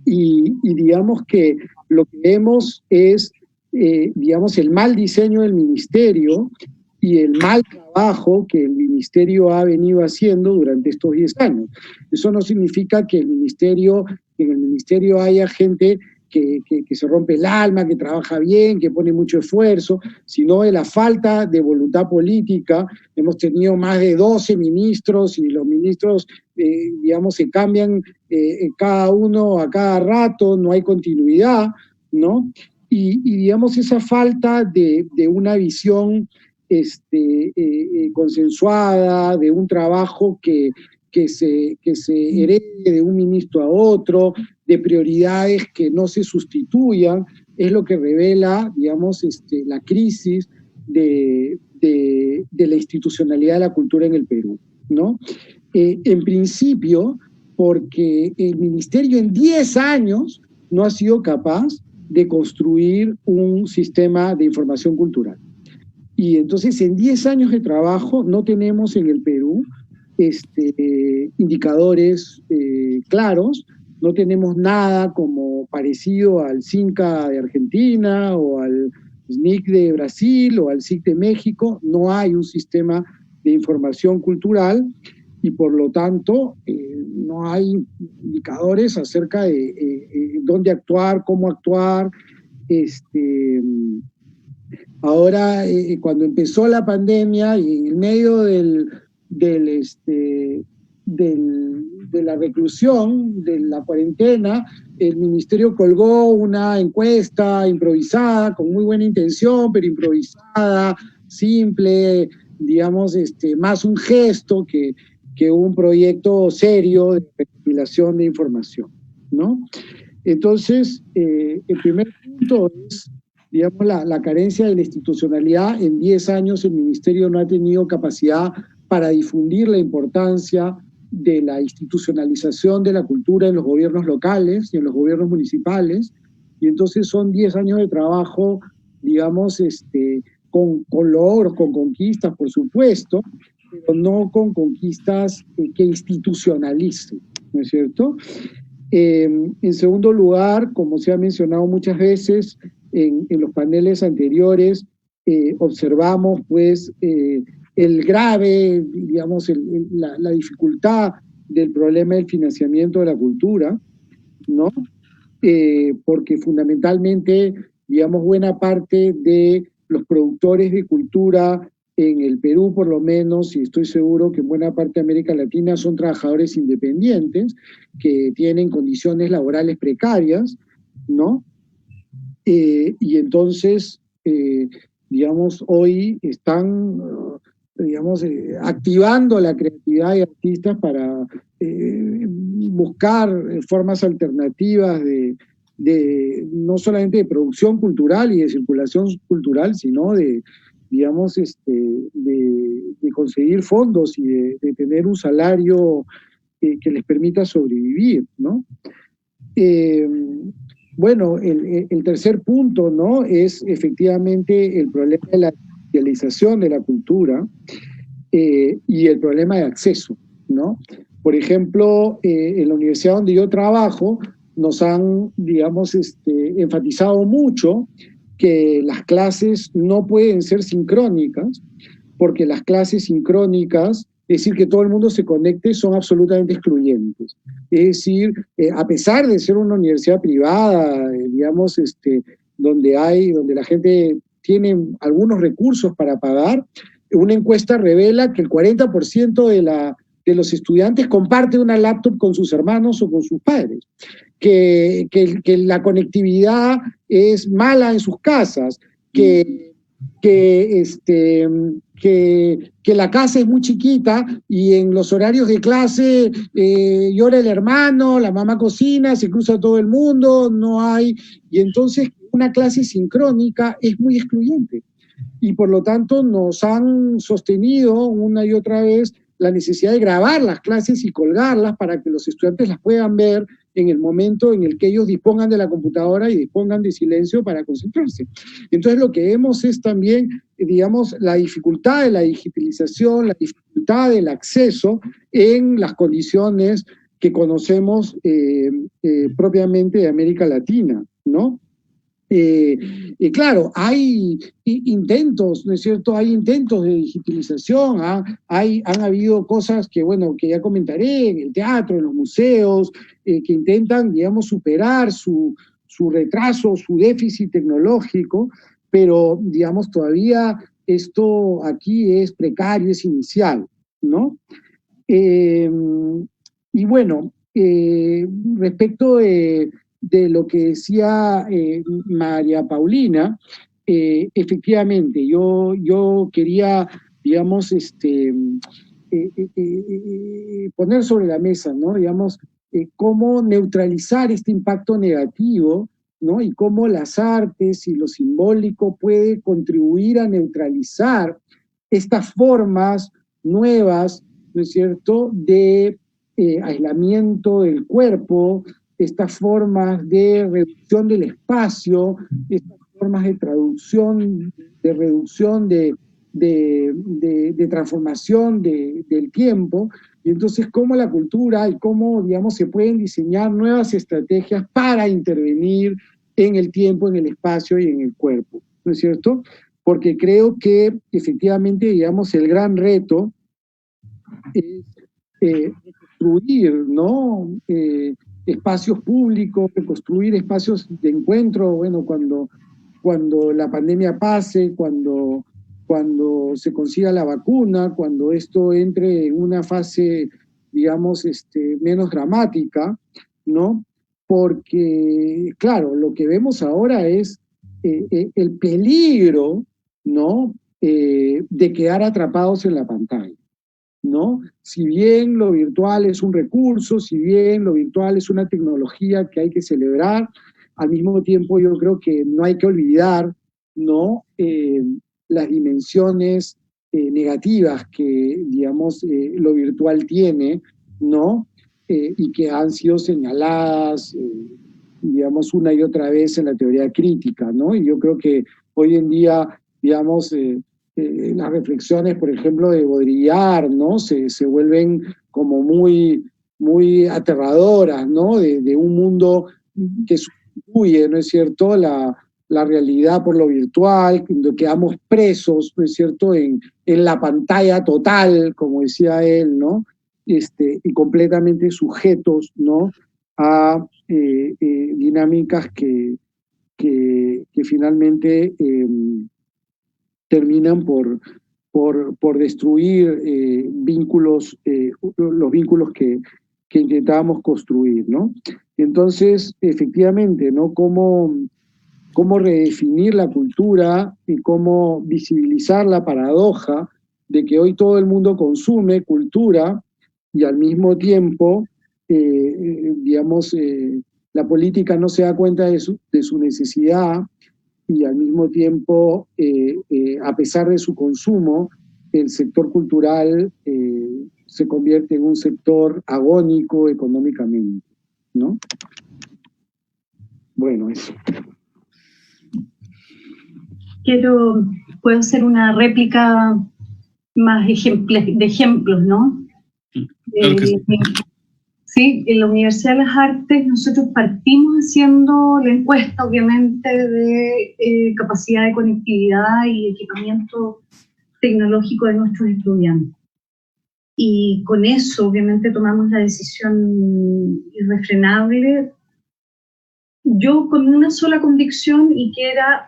Y digamos que lo que vemos es, digamos, el mal diseño del ministerio y el mal trabajo que el ministerio ha venido haciendo durante estos 10 años. Eso no significa que en el ministerio haya gente que se rompe el alma, que trabaja bien, que pone mucho esfuerzo, sino de la falta de voluntad política. Hemos tenido más de 12 ministros y los ministros, digamos, se cambian cada uno a cada rato, no hay continuidad, ¿no? Y digamos, esa falta de una visión consensuada, de un trabajo que se herede de un ministro a otro, de prioridades que no se sustituyan, es lo que revela, digamos, la crisis de la institucionalidad de la cultura en el Perú, ¿no? En principio, porque el ministerio en 10 años no ha sido capaz de construir un sistema de información cultural. Y entonces en 10 años de trabajo no tenemos en el Perú indicadores claros, no tenemos nada como parecido al CINCA de Argentina o al SNIC de Brasil o al SIC de México. No hay un sistema de información cultural y por lo tanto no hay indicadores acerca de dónde actuar, cómo actuar. Ahora, cuando empezó la pandemia y en medio de la reclusión, de la cuarentena, el ministerio colgó una encuesta improvisada, con muy buena intención, pero improvisada, simple, digamos, más un gesto que un proyecto serio de recopilación de información, ¿no? Entonces, el primer punto es, digamos, la carencia de la institucionalidad. En 10 años el ministerio no ha tenido capacidad para difundir la importancia de la institucionalización de la cultura en los gobiernos locales y en los gobiernos municipales, y entonces son 10 años de trabajo, digamos, con logros, con conquistas, por supuesto, pero no con conquistas que institucionalicen, ¿no es cierto? En segundo lugar, como se ha mencionado muchas veces en los paneles anteriores, observamos pues el grave, digamos, la dificultad del problema del financiamiento de la cultura, ¿no? Porque fundamentalmente, digamos, buena parte de los productores de cultura en el Perú, por lo menos, y estoy seguro que en buena parte de América Latina, son trabajadores independientes que tienen condiciones laborales precarias, ¿no? Y entonces digamos, hoy están, digamos, activando la creatividad de artistas para buscar formas alternativas no solamente de producción cultural y de circulación cultural, sino de, digamos, de conseguir fondos y de tener un salario que les permita sobrevivir, ¿no? Bueno, el tercer punto, ¿no?, es efectivamente el problema de la digitalización de la cultura y el problema de acceso, ¿no? Por ejemplo, en la universidad donde yo trabajo, nos han, digamos, enfatizado mucho que las clases no pueden ser sincrónicas, porque las clases sincrónicas, es decir, que todo el mundo se conecte, son absolutamente excluyentes. Es decir, a pesar de ser una universidad privada, digamos, donde la gente tiene algunos recursos para pagar, una encuesta revela que el 40% de los estudiantes comparte una laptop con sus hermanos o con sus padres, que la conectividad es mala en sus casas, que la casa es muy chiquita y en los horarios de clase llora el hermano, la mamá cocina, se cruza todo el mundo, no hay, y entonces una clase sincrónica es muy excluyente. Y por lo tanto nos han sostenido una y otra vez la necesidad de grabar las clases y colgarlas para que los estudiantes las puedan ver en el momento en el que ellos dispongan de la computadora y dispongan de silencio para concentrarse. Entonces lo que vemos es también, digamos, la dificultad de la digitalización, la dificultad del acceso en las condiciones que conocemos propiamente de América Latina, ¿no? Y claro, hay intentos, ¿no es cierto? Hay intentos de digitalización, han habido cosas que, bueno, que ya comentaré, en el teatro, en los museos, que intentan, digamos, superar su retraso, su déficit tecnológico, pero, digamos, todavía esto aquí es precario, es inicial, ¿no? Y bueno, respecto de lo que decía María Paulina, efectivamente, yo quería, digamos, poner sobre la mesa, ¿no?, digamos, cómo neutralizar este impacto negativo, ¿no?, y cómo las artes y lo simbólico puede contribuir a neutralizar estas formas nuevas, ¿no es cierto?, de aislamiento del cuerpo, estas formas de reducción del espacio, estas formas de traducción, de reducción, de transformación del tiempo, y entonces cómo la cultura y cómo, digamos, se pueden diseñar nuevas estrategias para intervenir en el tiempo, en el espacio y en el cuerpo, ¿no es cierto? Porque creo que efectivamente, digamos, el gran reto es construir, ¿no?, espacios públicos, construir espacios de encuentro, bueno, cuando la pandemia pase, cuando se consiga la vacuna, cuando esto entre en una fase, digamos, menos dramática, ¿no? Porque, claro, lo que vemos ahora es el peligro, ¿no?, de quedar atrapados en la pantalla, ¿no? Si bien lo virtual es un recurso, si bien lo virtual es una tecnología que hay que celebrar, al mismo tiempo yo creo que no hay que olvidar, ¿no?, las dimensiones negativas que, digamos, lo virtual tiene, ¿no?, y que han sido señaladas, digamos, una y otra vez en la teoría crítica, ¿no? Y yo creo que hoy en día, digamos, las reflexiones, por ejemplo, de Baudrillard, ¿no?, se vuelven como muy, muy aterradoras, ¿no?, de un mundo que sustituye, ¿no es cierto?, la realidad por lo virtual, donde quedamos presos, ¿no es cierto?, en la pantalla total, como decía él, ¿no?, y completamente sujetos, ¿no?, a dinámicas que finalmente terminan por destruir vínculos, los vínculos que intentábamos construir, ¿no? Entonces, efectivamente, ¿no?, cómo cómo redefinir la cultura y cómo visibilizar la paradoja de que hoy todo el mundo consume cultura y al mismo tiempo, la política no se da cuenta de su necesidad y al mismo tiempo, a pesar de su consumo, el sector cultural se convierte en un sector agónico económicamente, ¿no? Bueno, eso. Puedo hacer una réplica más de ejemplos, ¿no? Claro que sí. Sí, en la Universidad de las Artes nosotros partimos haciendo la encuesta, obviamente, de capacidad de conectividad y equipamiento tecnológico de nuestros estudiantes. Y con eso, obviamente, tomamos la decisión irrefrenable, yo con una sola convicción, y que era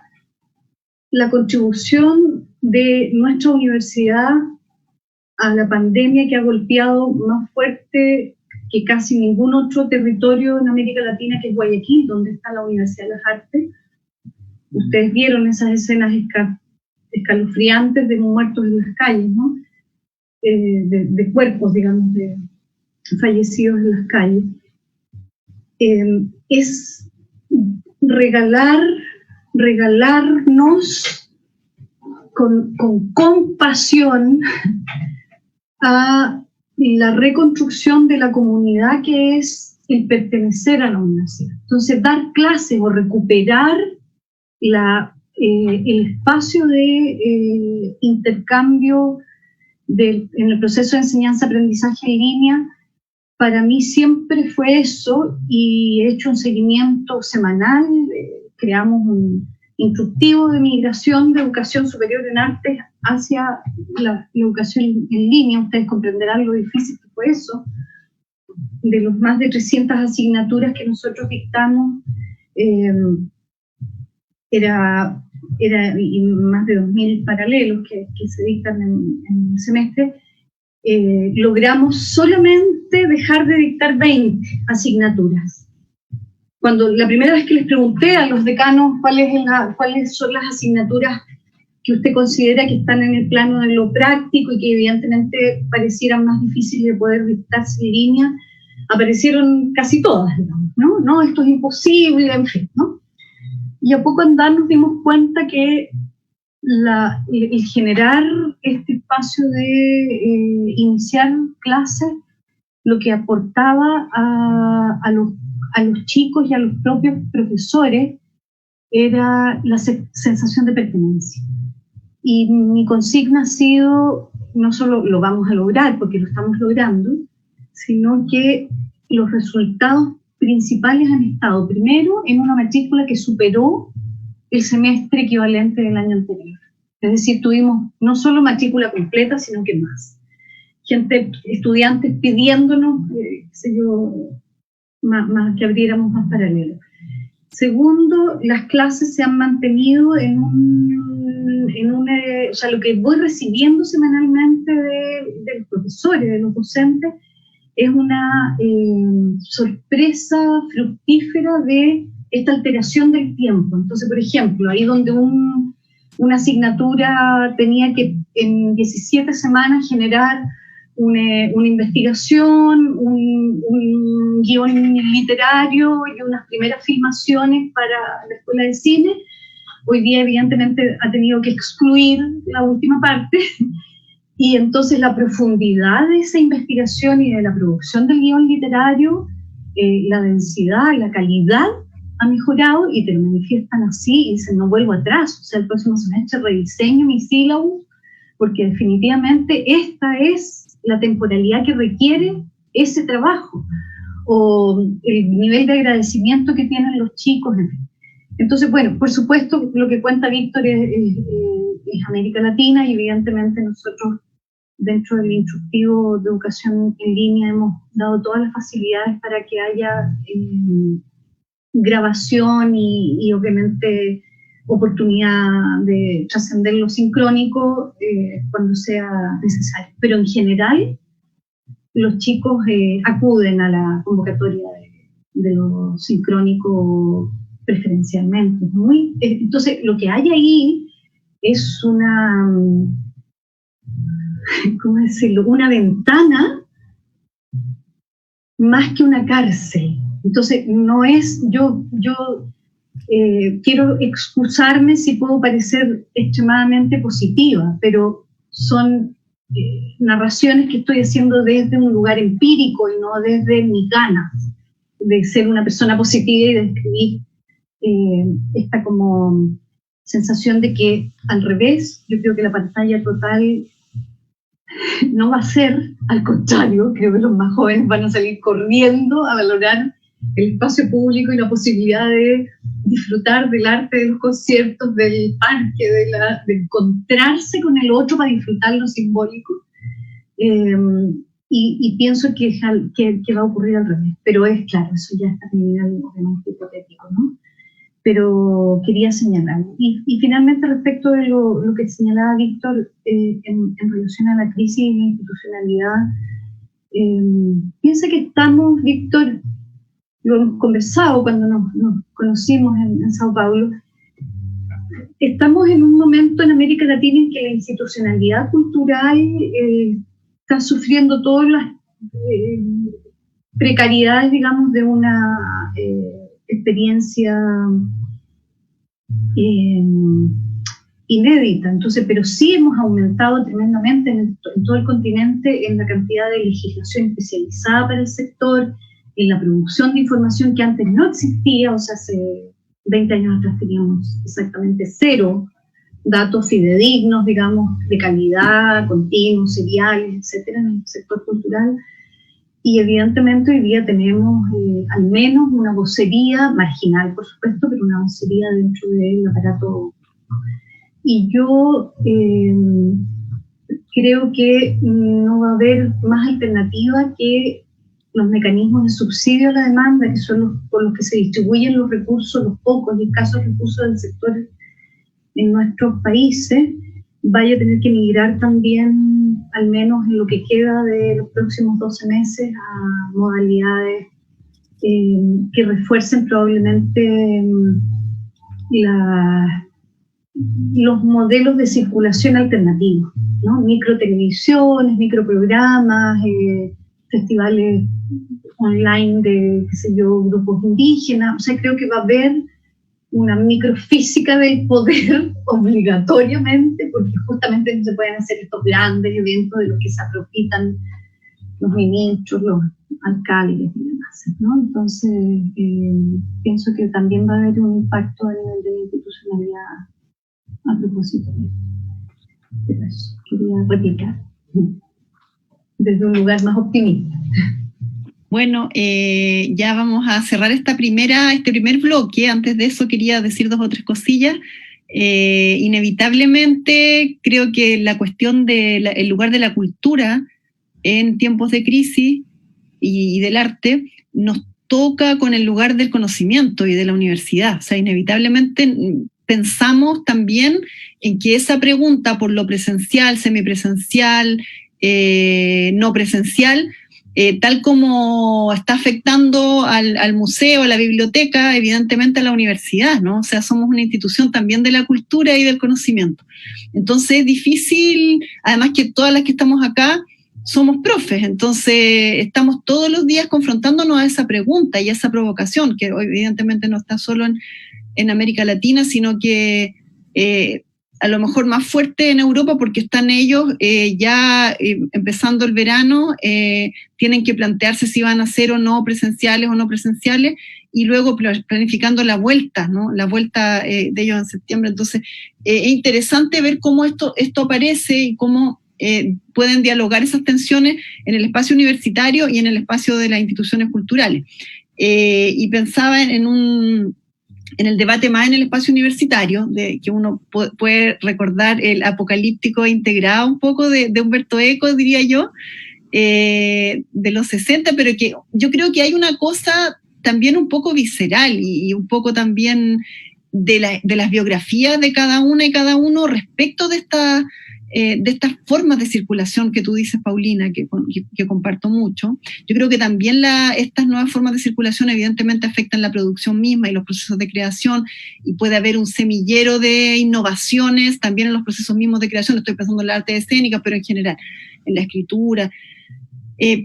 la contribución de nuestra universidad a la pandemia que ha golpeado más fuerte que casi ningún otro territorio en América Latina, que es Guayaquil, donde está la Universidad de las Artes. Ustedes vieron esas escenas escalofriantes de muertos en las calles, ¿no? De cuerpos, digamos, de fallecidos en las calles. Es regalarnos con compasión a la reconstrucción de la comunidad que es el pertenecer a la universidad. Entonces, dar clases o recuperar el espacio de intercambio en el proceso de enseñanza-aprendizaje en línea, para mí siempre fue eso, y he hecho un seguimiento semanal. Creamos un instructivo de migración de educación superior en artes hacia la educación en línea. Ustedes comprenderán lo difícil que fue eso. De los más de 300 asignaturas que nosotros dictamos, y más de 2.000 paralelos que se dictan en el semestre, logramos solamente dejar de dictar 20 asignaturas. Cuando la primera vez que les pregunté a los decanos cuáles son las asignaturas que usted considera que están en el plano de lo práctico y que evidentemente parecieran más difíciles de poder dictarse en línea, aparecieron casi todas, digamos, ¿no? No, esto es imposible, en fin, ¿no? Y a poco andar nos dimos cuenta que el generar este espacio de iniciar clases, lo que aportaba a los chicos y a los propios profesores era la sensación de pertenencia. Y mi consigna ha sido, no solo lo vamos a lograr porque lo estamos logrando, sino que los resultados principales han estado, primero, en una matrícula que superó el semestre equivalente del año anterior. Es decir, tuvimos no solo matrícula completa, sino que más. Estudiantes pidiéndonos, más que abriéramos más paralelos. Segundo, las clases se han mantenido o sea, lo que voy recibiendo semanalmente de los profesores, de los docentes, es una sorpresa fructífera de esta alteración del tiempo. Entonces, por ejemplo, ahí donde una asignatura tenía que en 17 semanas generar una investigación, un guión literario y unas primeras filmaciones para la Escuela de Cine, hoy día evidentemente ha tenido que excluir la última parte, y entonces la profundidad de esa investigación y de la producción del guión literario, la densidad, la calidad ha mejorado, y te lo manifiestan así y dicen no vuelvo atrás, o sea, el próximo semestre rediseño mi sílabus, porque definitivamente esta es la temporalidad que requiere ese trabajo, o el nivel de agradecimiento que tienen los chicos, en fin. Entonces, bueno, por supuesto, lo que cuenta Víctor es América Latina, y evidentemente nosotros, dentro del instructivo de educación en línea, hemos dado todas las facilidades para que haya grabación y obviamente oportunidad de trascender lo sincrónico cuando sea necesario. Pero en general, los chicos acuden a la convocatoria de lo sincrónico preferencialmente. Entonces, lo que hay ahí es una, ¿cómo decirlo?, una ventana más que una cárcel. Entonces, no es, yo quiero excusarme si puedo parecer extremadamente positiva, pero son narraciones que estoy haciendo desde un lugar empírico y no desde mis ganas de ser una persona positiva y de escribir esta como sensación de que, al revés, yo creo que la pantalla total no va a ser, al contrario, creo que los más jóvenes van a salir corriendo a valorar el espacio público y la posibilidad de disfrutar del arte, de los conciertos, del parque, de encontrarse con el otro para disfrutar lo simbólico. Y pienso que va a ocurrir al revés. Pero es claro, eso ya está a nivel obviamente hipotético, ¿no? Pero quería señalar. Y finalmente, respecto de lo que señalaba Víctor en relación a la crisis de institucionalidad, piensa que estamos, Víctor, lo hemos conversado cuando nos conocimos en Sao Paulo, estamos en un momento en América Latina en que la institucionalidad cultural está sufriendo todas las precariedades, digamos, de una experiencia inédita. Entonces, pero sí hemos aumentado tremendamente en todo el continente en la cantidad de legislación especializada para el sector, en la producción de información que antes no existía. O sea, hace 20 años atrás teníamos exactamente 0 datos fidedignos, digamos, de calidad, continuos, seriales, etcétera, en el sector cultural. Y evidentemente hoy día tenemos al menos una vocería marginal, por supuesto, pero una vocería dentro del aparato. Y yo creo que no va a haber más alternativa que los mecanismos de subsidio a la demanda, que son por los que se distribuyen los recursos, los pocos y escasos recursos del sector en nuestros países, vaya a tener que migrar también, al menos en lo que queda de los próximos 12 meses, a modalidades que refuercen probablemente los modelos de circulación alternativos, ¿no? Microtelevisiones, microprogramas, festivales online de, qué sé yo, grupos indígenas. O sea, creo que va a haber una microfísica del poder obligatoriamente, porque justamente no se pueden hacer estos grandes eventos de los que se apropitan los ministros, los alcaldes y demás, ¿no? Entonces, pienso que también va a haber un impacto a nivel de la institucionalidad a propósito de eso. Quería replicar desde un lugar más optimista. Bueno, ya vamos a cerrar este primer bloque. Antes de eso quería decir 2 o 3 cosillas. Inevitablemente creo que la cuestión del lugar de la cultura en tiempos de crisis y del arte nos toca con el lugar del conocimiento y de la universidad. O sea, inevitablemente pensamos también en que esa pregunta por lo presencial, semipresencial, no presencial, tal como está afectando al museo, a la biblioteca, evidentemente a la universidad, ¿no? O sea, somos una institución también de la cultura y del conocimiento. Entonces es difícil, además que todas las que estamos acá somos profes, entonces estamos todos los días confrontándonos a esa pregunta y a esa provocación, que evidentemente no está solo en América Latina, sino que a lo mejor más fuerte en Europa, porque están ellos ya empezando el verano, tienen que plantearse si van a ser o no presenciales, y luego planificando la vuelta, ¿no? La vuelta de ellos en septiembre. Entonces, es interesante ver cómo esto aparece y cómo pueden dialogar esas tensiones en el espacio universitario y en el espacio de las instituciones culturales. Y pensaba en el debate más en el espacio universitario, de que uno puede recordar el apocalíptico integrado un poco de Humberto Eco, diría yo, de los 60, pero que yo creo que hay una cosa también un poco visceral y un poco también de las biografías de cada una y cada uno respecto de de estas formas de circulación que tú dices, Paulina, que comparto mucho. Yo creo que también estas nuevas formas de circulación evidentemente afectan la producción misma y los procesos de creación, y puede haber un semillero de innovaciones también en los procesos mismos de creación. Estoy pensando en la arte escénica, pero en general, en la escritura.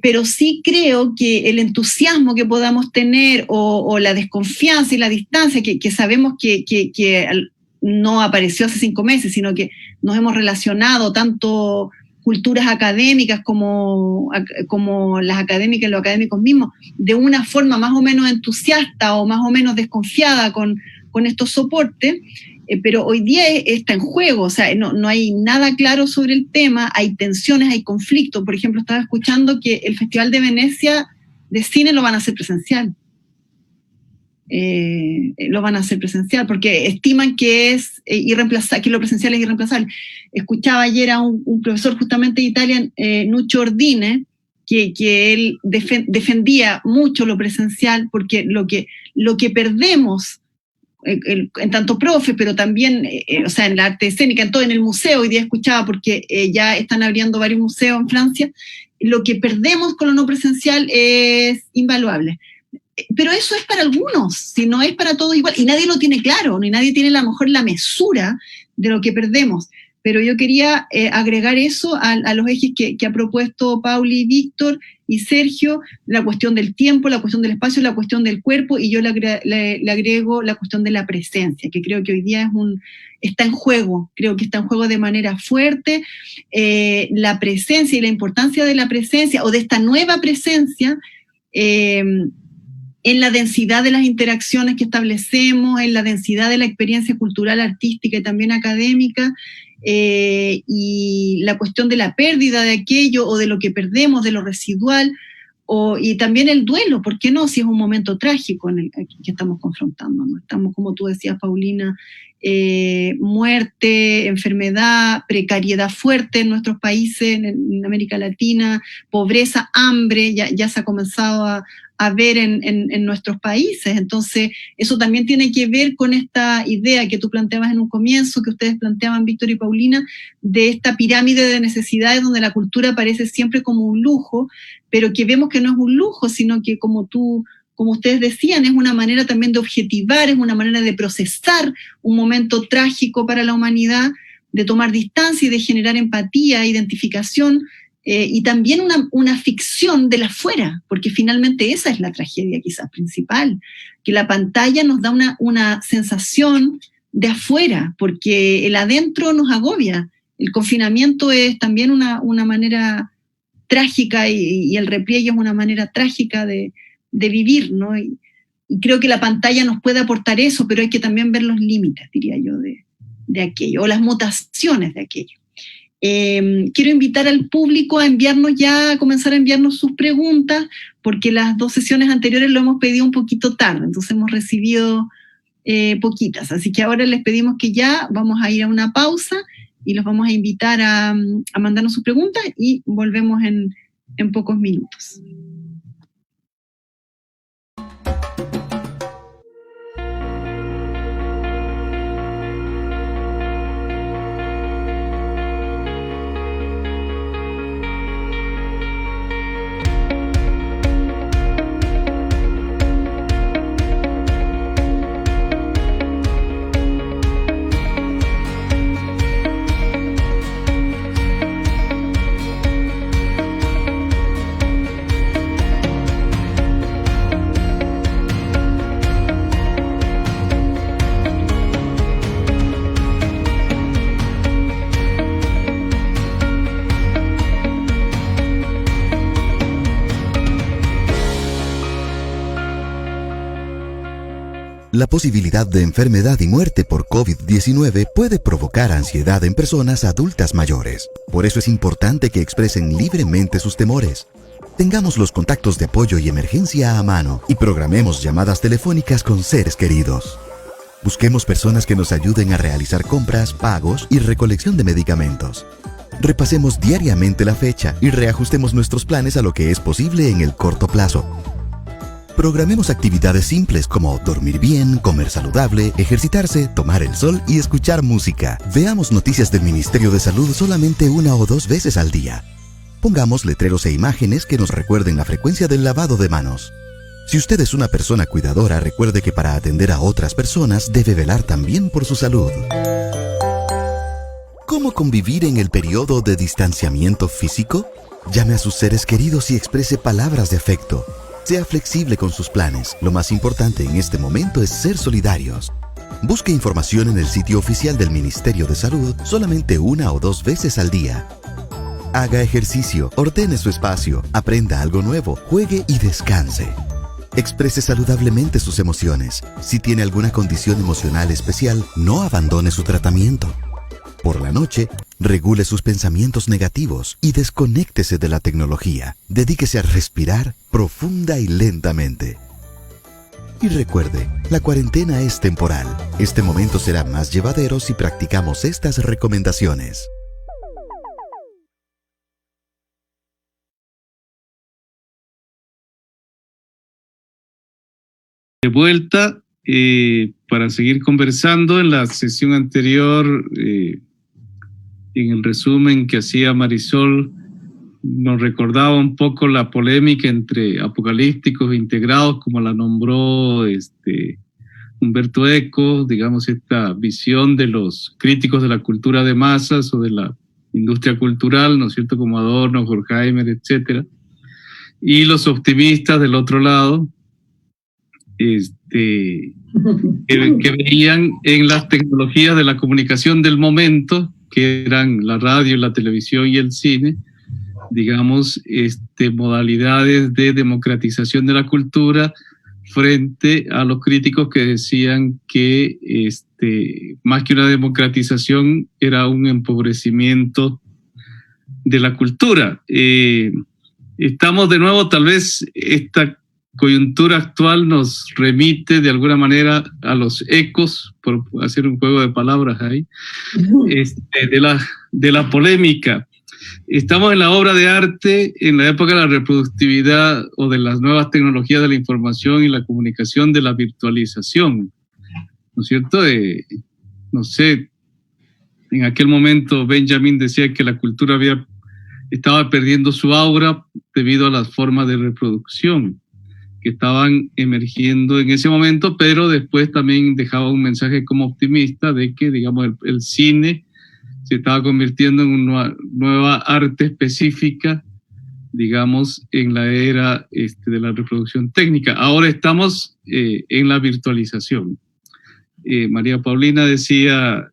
Pero sí creo que el entusiasmo que podamos tener o la desconfianza y la distancia que sabemos que no apareció hace 5 meses, sino que nos hemos relacionado tanto culturas académicas como las académicas y los académicos mismos, de una forma más o menos entusiasta o más o menos desconfiada con estos soportes, pero hoy día está en juego, o sea, no hay nada claro sobre el tema, hay tensiones, hay conflictos. Por ejemplo, estaba escuchando que el Festival de Venecia de cine lo van a hacer presencial. Porque estiman que es irreemplazable, que lo presencial es irreemplazable. Escuchaba ayer a un profesor justamente de Italia, Nuccio Ordine, que él defendía mucho lo presencial, porque lo que perdemos en tanto profe, pero también o sea, en la arte escénica, en el museo, hoy día escuchaba, porque ya están abriendo varios museos en Francia, lo que perdemos con lo no presencial es invaluable. Pero eso es para algunos, si no es para todos igual, y nadie lo tiene claro, ni nadie tiene a lo mejor la mesura de lo que perdemos. Pero yo quería agregar eso a los ejes que ha propuesto Pauli y Víctor y Sergio, la cuestión del tiempo, la cuestión del espacio, la cuestión del cuerpo, y yo le agrego la cuestión de la presencia, que creo que hoy día está en juego, creo que está en juego de manera fuerte, la presencia y la importancia de la presencia, o de esta nueva presencia, en la densidad de las interacciones que establecemos, en la densidad de la experiencia cultural, artística y también académica, y la cuestión de la pérdida de aquello o de lo que perdemos, de lo residual, y también el duelo, ¿por qué no? Si es un momento trágico en el que estamos confrontando, ¿no? Estamos, como tú decías, Paulina, muerte, enfermedad, precariedad fuerte en nuestros países, en América Latina, pobreza, hambre, ya se ha comenzado a ver en nuestros países. Entonces, eso también tiene que ver con esta idea que tú planteabas en un comienzo, que ustedes planteaban, Víctor y Paulina, de esta pirámide de necesidades donde la cultura aparece siempre como un lujo, pero que vemos que no es un lujo, sino que como ustedes decían, es una manera también de objetivar, es una manera de procesar un momento trágico para la humanidad, de tomar distancia y de generar empatía, identificación, y también una ficción del afuera, porque finalmente esa es la tragedia quizás principal, que la pantalla nos da una sensación de afuera, porque el adentro nos agobia. El confinamiento es también una manera trágica, y el repliegue es una manera trágica de vivir, ¿no? Y creo que la pantalla nos puede aportar eso, pero hay que también ver los límites, diría yo, de aquello, o las mutaciones de aquello. Quiero invitar al público a comenzar a enviarnos sus preguntas, porque las 2 sesiones anteriores lo hemos pedido un poquito tarde, entonces hemos recibido poquitas, así que ahora les pedimos que ya vamos a ir a una pausa y los vamos a invitar a mandarnos sus preguntas, y volvemos en pocos minutos. La posibilidad de enfermedad y muerte por COVID-19 puede provocar ansiedad en personas adultas mayores. Por eso es importante que expresen libremente sus temores. Tengamos los contactos de apoyo y emergencia a mano y programemos llamadas telefónicas con seres queridos. Busquemos personas que nos ayuden a realizar compras, pagos y recolección de medicamentos. Repasemos diariamente la fecha y reajustemos nuestros planes a lo que es posible en el corto plazo. Programemos actividades simples como dormir bien, comer saludable, ejercitarse, tomar el sol y escuchar música. Veamos noticias del Ministerio de Salud solamente 1 o 2 veces al día. Pongamos letreros e imágenes que nos recuerden la frecuencia del lavado de manos. Si usted es una persona cuidadora, recuerde que para atender a otras personas debe velar también por su salud. ¿Cómo convivir en el periodo de distanciamiento físico? Llame a sus seres queridos y exprese palabras de afecto. Sea flexible con sus planes. Lo más importante en este momento es ser solidarios. Busque información en el sitio oficial del Ministerio de Salud solamente 1 o 2 veces al día. Haga ejercicio, ordene su espacio, aprenda algo nuevo, juegue y descanse. Exprese saludablemente sus emociones. Si tiene alguna condición emocional especial, no abandone su tratamiento. Por la noche, regule sus pensamientos negativos y desconéctese de la tecnología. Dedíquese a respirar profunda y lentamente. Y recuerde, la cuarentena es temporal. Este momento será más llevadero si practicamos estas recomendaciones. De vuelta, para seguir conversando. En la sesión anterior, en el resumen que hacía Marisol, nos recordaba un poco la polémica entre apocalípticos e integrados, como la nombró Humberto Eco, digamos, esta visión de los críticos de la cultura de masas o de la industria cultural, ¿no es cierto?, como Adorno, Horkheimer, etcétera, y los optimistas del otro lado, que veían en las tecnologías de la comunicación del momento, que eran la radio, la televisión y el cine, digamos, modalidades de democratización de la cultura, frente a los críticos que decían que más que una democratización era un empobrecimiento de la cultura. Estamos de nuevo, tal vez esta coyuntura actual nos remite de alguna manera a los ecos, por hacer un juego de palabras ahí, de la polémica. Estamos en la obra de arte, en la época de la reproductividad o de las nuevas tecnologías de la información y la comunicación, de la virtualización, ¿no es cierto? No sé, en aquel momento Benjamin decía que la cultura estaba perdiendo su aura debido a las formas de reproducción que estaban emergiendo en ese momento, pero después también dejaba un mensaje como optimista de que, digamos, el cine se estaba convirtiendo en una nueva arte específica, digamos, en la era de la reproducción técnica. Ahora estamos en la virtualización. María Paulina decía,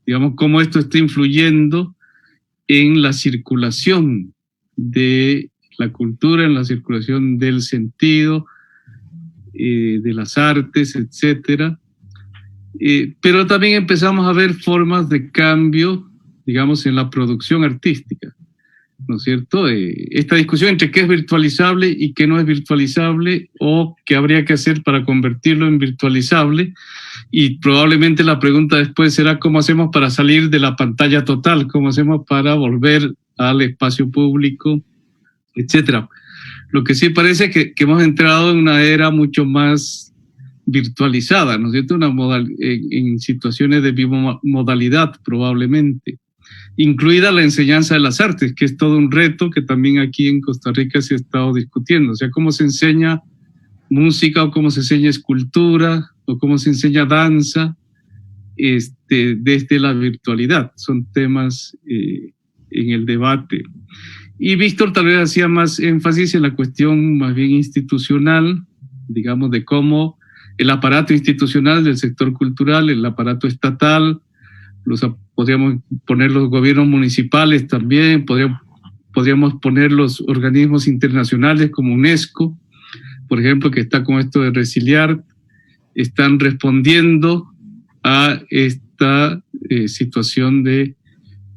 digamos, cómo esto está influyendo en la circulación de la cultura, en la circulación del sentido, de las artes, etcétera. Pero también empezamos a ver formas de cambio, digamos, en la producción artística, ¿no es cierto? Esta discusión entre qué es virtualizable y qué no es virtualizable, o qué habría que hacer para convertirlo en virtualizable, y probablemente la pregunta después será cómo hacemos para salir de la pantalla total, cómo hacemos para volver al espacio público, etcétera. Lo que sí parece que hemos entrado en una era mucho más virtualizada, ¿no es cierto? En situaciones de bimodalidad, probablemente, incluida la enseñanza de las artes, que es todo un reto que también aquí en Costa Rica se ha estado discutiendo. O sea, cómo se enseña música, o cómo se enseña escultura, o cómo se enseña danza desde la virtualidad. Son temas en el debate. Y Víctor tal vez hacía más énfasis en la cuestión más bien institucional, digamos, de cómo el aparato institucional del sector cultural, el aparato estatal, podríamos poner los gobiernos municipales también, podríamos poner los organismos internacionales como UNESCO, por ejemplo, que está con esto de Resiliar, están respondiendo a esta situación de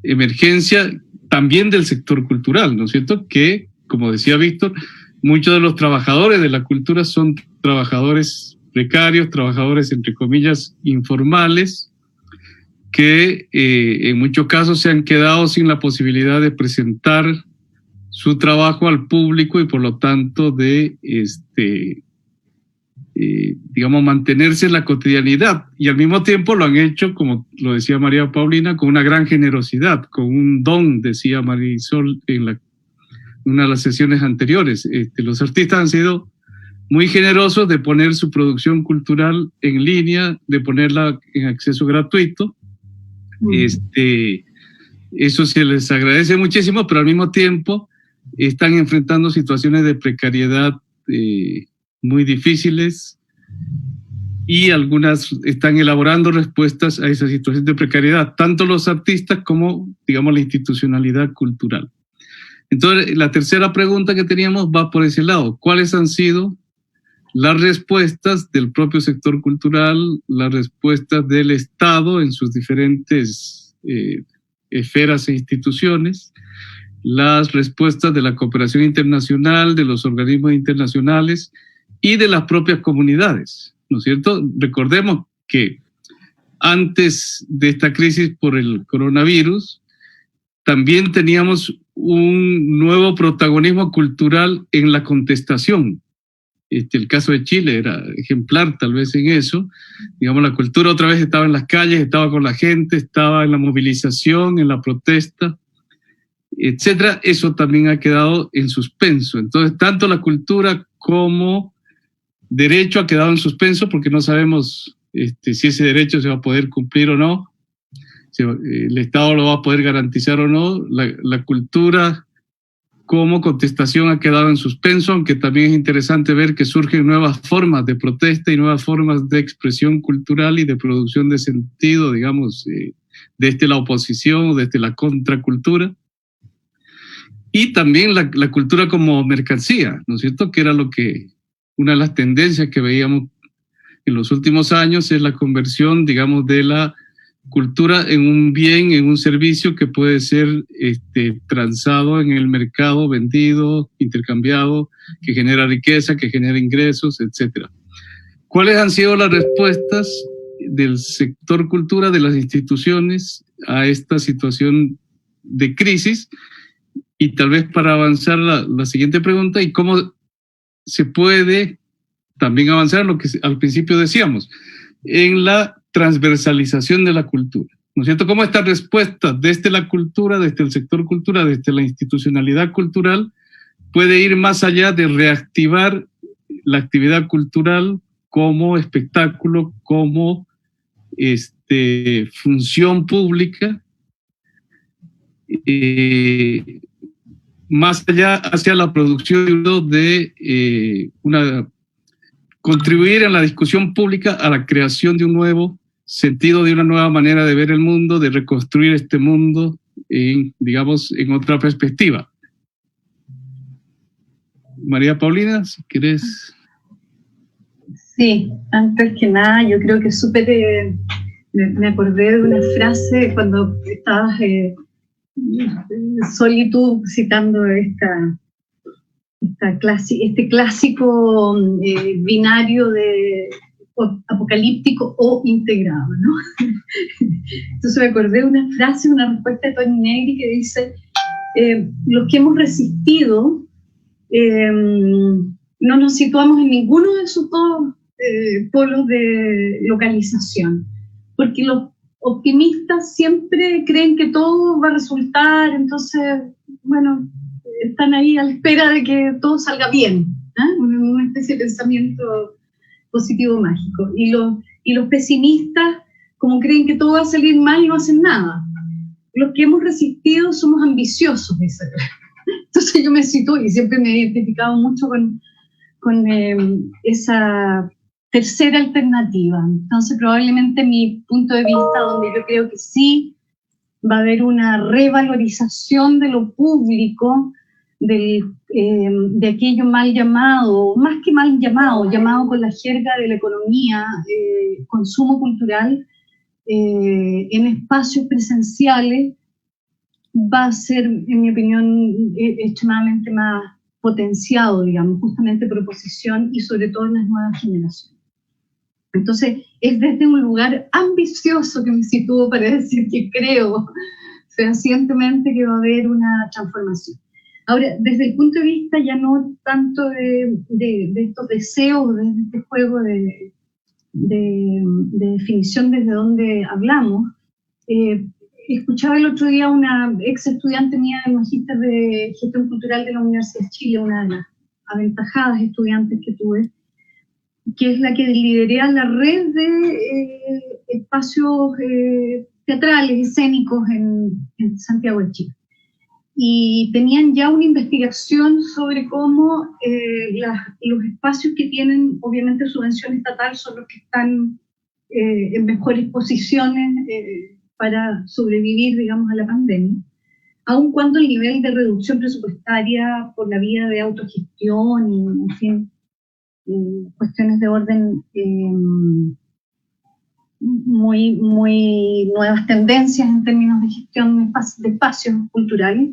emergencia también del sector cultural, ¿no es cierto? Que, como decía Víctor, muchos de los trabajadores de la cultura son trabajadores precarios, trabajadores, entre comillas, informales, que en muchos casos se han quedado sin la posibilidad de presentar su trabajo al público y por lo tanto de digamos, mantenerse en la cotidianidad, y al mismo tiempo lo han hecho, como lo decía María Paulina, con una gran generosidad, con un don, decía Marisol en una de las sesiones anteriores. Los artistas han sido muy generosos de poner su producción cultural en línea, de ponerla en acceso gratuito. Eso se les agradece muchísimo, pero al mismo tiempo están enfrentando situaciones de precariedad muy difíciles, y algunas están elaborando respuestas a esa situación de precariedad, tanto los artistas como, digamos, la institucionalidad cultural. Entonces, la tercera pregunta que teníamos va por ese lado. ¿Cuáles han sido las respuestas del propio sector cultural, las respuestas del Estado en sus diferentes esferas e instituciones, las respuestas de la cooperación internacional, de los organismos internacionales y de las propias comunidades? ¿No es cierto? Recordemos que antes de esta crisis por el coronavirus, también teníamos un nuevo protagonismo cultural en la contestación. El caso de Chile era ejemplar tal vez en eso. Digamos, la cultura otra vez estaba en las calles, estaba con la gente, estaba en la movilización, en la protesta, etcétera. Eso también ha quedado en suspenso. Entonces, tanto la cultura como derecho ha quedado en suspenso, porque no sabemos si ese derecho se va a poder cumplir o no, si el Estado lo va a poder garantizar o no. La cultura como contestación ha quedado en suspenso, aunque también es interesante ver que surgen nuevas formas de protesta y nuevas formas de expresión cultural y de producción de sentido, digamos, desde la oposición o desde la contracultura. Y también la cultura como mercancía, ¿no es cierto? Que era una de las tendencias que veíamos en los últimos años, es la conversión, digamos, de la cultura en un bien, en un servicio que puede ser transado en el mercado, vendido, intercambiado, que genera riqueza, que genera ingresos, etc. ¿Cuáles han sido las respuestas del sector cultura, de las instituciones, a esta situación de crisis? Y tal vez para avanzar la siguiente pregunta, ¿y cómo se puede también avanzar lo que al principio decíamos, en la transversalización de la cultura? ¿No es cierto? ¿Cómo esta respuesta desde la cultura, desde el sector cultura, desde la institucionalidad cultural, puede ir más allá de reactivar la actividad cultural como espectáculo, como función pública, más allá hacia la producción de contribuir en la discusión pública a la creación de un nuevo sentido, de una nueva manera de ver el mundo, de reconstruir este mundo digamos, en otra perspectiva? María Paulina, si querés. Sí, antes que nada, yo creo que me acordé de una frase cuando estabas Sol y tú citando este clásico binario de apocalíptico o integrado, ¿no? Entonces me acordé de una frase, una respuesta de Toni Negri que dice: los que hemos resistido no nos situamos en ninguno de esos dos polos de localización, porque los optimistas siempre creen que todo va a resultar, entonces, bueno, están ahí a la espera de que todo salga bien, ¿eh? Una especie de pensamiento positivo mágico. Y los pesimistas, como creen que todo va a salir mal, y no hacen nada. Los que hemos resistido somos ambiciosos, dice. Entonces yo me sitúo y siempre me he identificado mucho con esa tercera alternativa. Entonces probablemente mi punto de vista, donde yo creo que sí va a haber una revalorización de lo público, de aquello mal llamado, más que mal llamado con la jerga de la economía, consumo cultural, en espacios presenciales, va a ser, en mi opinión, extremadamente más potenciado, digamos, justamente por oposición y sobre todo en las nuevas generaciones. Entonces, es desde un lugar ambicioso que me sitúo para decir que creo fehacientemente que va a haber una transformación. Ahora, desde el punto de vista ya no tanto de estos deseos, de este juego de definición desde donde hablamos, escuchaba el otro día una ex estudiante mía del Magíster de Gestión Cultural de la Universidad de Chile, una de las aventajadas estudiantes que tuve, que es la que lidera la red de espacios teatrales, escénicos en Santiago de Chile. Y tenían ya una investigación sobre cómo los espacios que tienen, obviamente, subvención estatal son los que están en mejores posiciones para sobrevivir, digamos, a la pandemia, aun cuando el nivel de reducción presupuestaria por la vía de autogestión y, en fin, cuestiones de orden muy nuevas tendencias en términos de gestión de espacios culturales,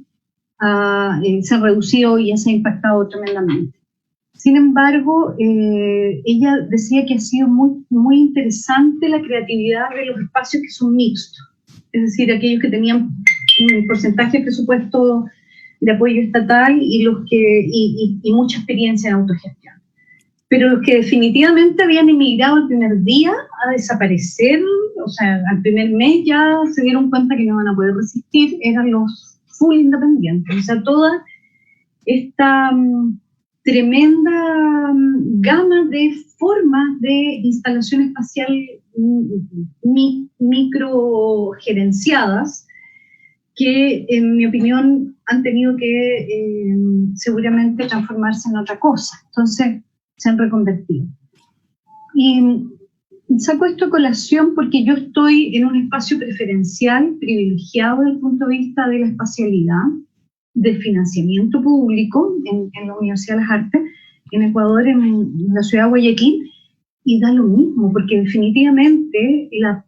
se ha reducido y se ha impactado tremendamente. Sin embargo, ella decía que ha sido muy interesante la creatividad de los espacios que son mixtos, es decir, aquellos que tenían un porcentaje de presupuesto de apoyo estatal y mucha experiencia en autogestión. Pero los que definitivamente habían emigrado el primer día a desaparecer, o sea, al primer mes ya se dieron cuenta que no van a poder resistir, eran los full independientes. O sea, toda esta tremenda gama de formas de instalación espacial microgerenciadas que, en mi opinión, han tenido que seguramente transformarse en otra cosa. Entonces, se han reconvertido. Y saco esto a colación porque yo estoy en un espacio preferencial, privilegiado desde el punto de vista de la espacialidad, del financiamiento público en la Universidad de las Artes, en Ecuador, en la ciudad de Guayaquil, y da lo mismo, porque definitivamente la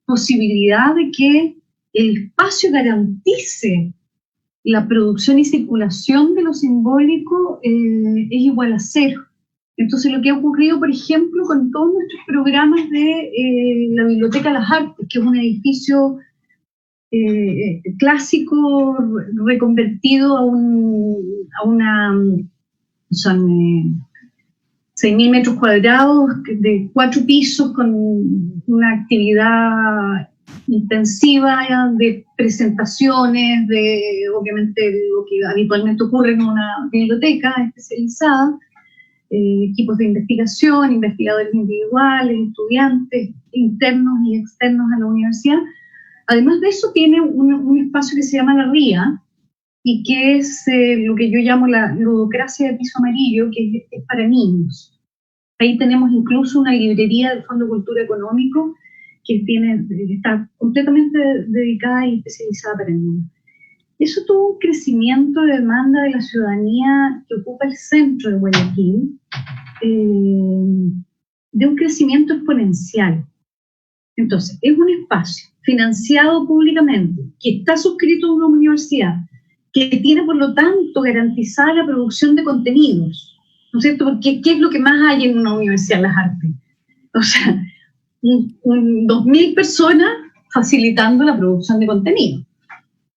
posibilidad de que el espacio garantice la producción y circulación de lo simbólico es igual a cero. Entonces, lo que ha ocurrido, por ejemplo, con todos nuestros programas de la Biblioteca de las Artes, que es un edificio clásico reconvertido son 6.000 metros cuadrados de 4 pisos con una actividad intensiva de presentaciones, obviamente lo que habitualmente ocurre en una biblioteca especializada, equipos de investigación, investigadores individuales, estudiantes internos y externos a la universidad. Además de eso, tiene un espacio que se llama La Ría, y que es lo que yo llamo la ludocracia de piso amarillo, que es para niños. Ahí tenemos incluso una librería del Fondo de Cultura Económico que está completamente dedicada y especializada para niños. Eso tuvo un crecimiento de demanda de la ciudadanía que ocupa el centro de Guayaquil, de un crecimiento exponencial. Entonces, es un espacio financiado públicamente, que está suscrito a una universidad, que tiene, por lo tanto, garantizada la producción de contenidos, ¿no es cierto? Porque ¿qué es lo que más hay en una universidad de las artes? O sea, 2.000 personas facilitando la producción de contenido.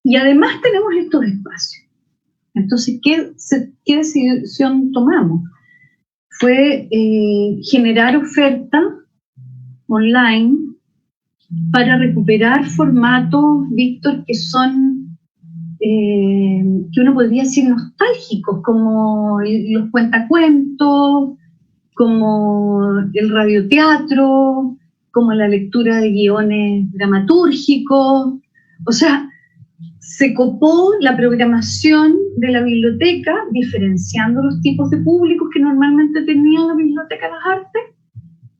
Y además tenemos estos espacios. Entonces, ¿qué decisión tomamos? Fue generar oferta online para recuperar formatos, Víctor, que son, que uno podría decir nostálgicos, como los cuentacuentos, como el radioteatro, como la lectura de guiones dramatúrgicos. O sea, se copó la programación de la biblioteca, diferenciando los tipos de públicos que normalmente tenía la Biblioteca de las Artes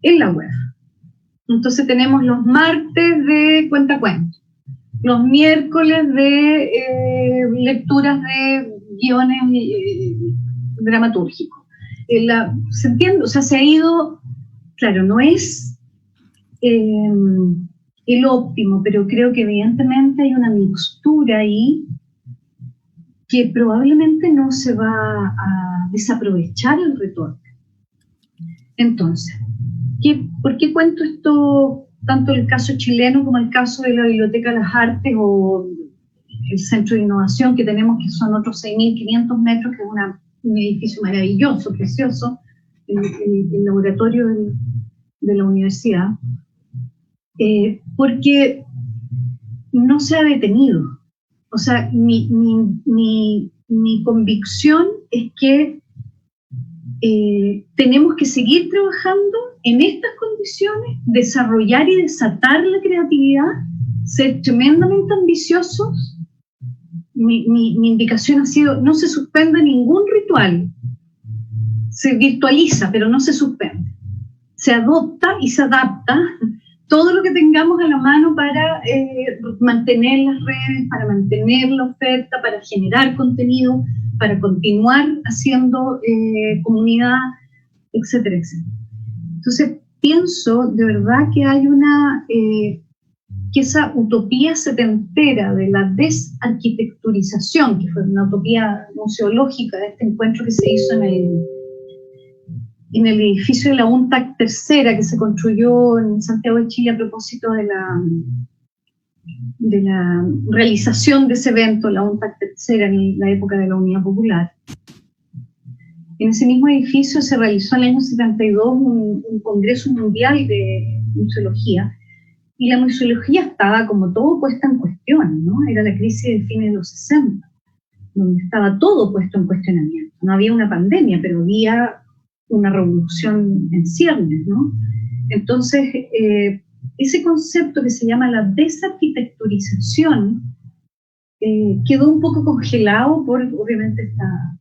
en la web. Entonces tenemos los martes de cuentacuentos, los miércoles de lecturas de guiones dramatúrgicos. ¿Se entiende? O sea, se ha ido, claro, no es el óptimo, pero creo que evidentemente hay una mixtura ahí que probablemente no se va a desaprovechar el retorno. Entonces, ¿por qué cuento esto, tanto el caso chileno como el caso de la Biblioteca de las Artes o el centro de innovación que tenemos, que son otros 6.500 metros, que es un edificio maravilloso, precioso, el laboratorio de la universidad, porque no se ha detenido. O sea, mi convicción es que tenemos que seguir trabajando en estas condiciones, desarrollar y desatar la creatividad, ser tremendamente ambiciosos. Mi indicación ha sido: no se suspenda ningún ritual, se virtualiza, pero no se suspende. Se adopta y se adapta todo lo que tengamos a la mano para mantener las redes, para mantener la oferta, para generar contenido, para continuar haciendo comunidad, etcétera, etcétera. Entonces, pienso de verdad que hay que esa utopía setentera de la desarquitecturización, que fue una utopía museológica de este encuentro que se hizo en el edificio de la UNTAC tercera, que se construyó en Santiago de Chile a propósito de la realización de ese evento, la UNTAC tercera, en la época de la Unidad Popular. En ese mismo edificio se realizó en el año 72 un congreso mundial de museología, y la museología estaba, como todo, puesta en cuestión, ¿no? Era la crisis de fines de los 60, donde estaba todo puesto en cuestionamiento. No había una pandemia, pero había una revolución en ciernes, ¿no? Entonces, ese concepto que se llama la desarquitecturización quedó un poco congelado por, obviamente, esta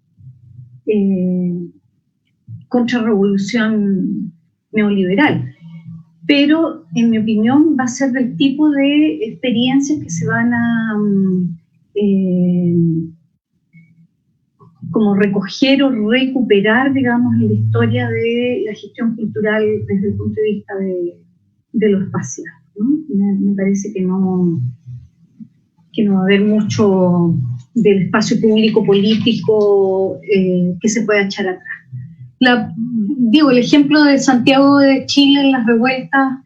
contrarrevolución neoliberal. Pero, en mi opinión, va a ser del tipo de experiencias que se van a como recoger o recuperar, digamos, en la historia de la gestión cultural desde el punto de vista de lo espacial, ¿no? Me parece que no va a haber mucho del espacio público político que se pueda echar atrás. El ejemplo de Santiago de Chile en las revueltas,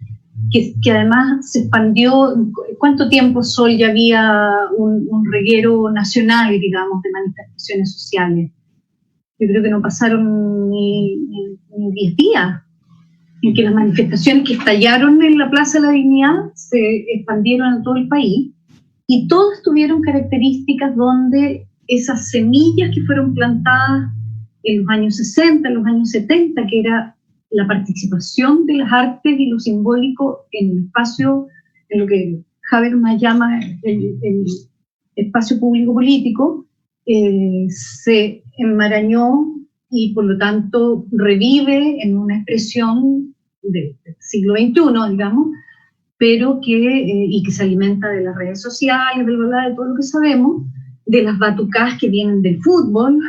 que además se expandió. ¿Cuánto tiempo, Sol, ya había un reguero nacional, digamos, de manifestaciones sociales? Yo creo que no pasaron ni 10 días en que las manifestaciones que estallaron en la Plaza de la Dignidad se expandieron a todo el país, y todas tuvieron características donde esas semillas que fueron plantadas en los años 60, en los años 70, que era la participación de las artes y lo simbólico en el espacio, en lo que Habermas llama el espacio público-político, se enmarañó y por lo tanto revive en una expresión del siglo XXI, digamos, pero y que se alimenta de las redes sociales, de todo lo que sabemos, de las batucadas que vienen del fútbol,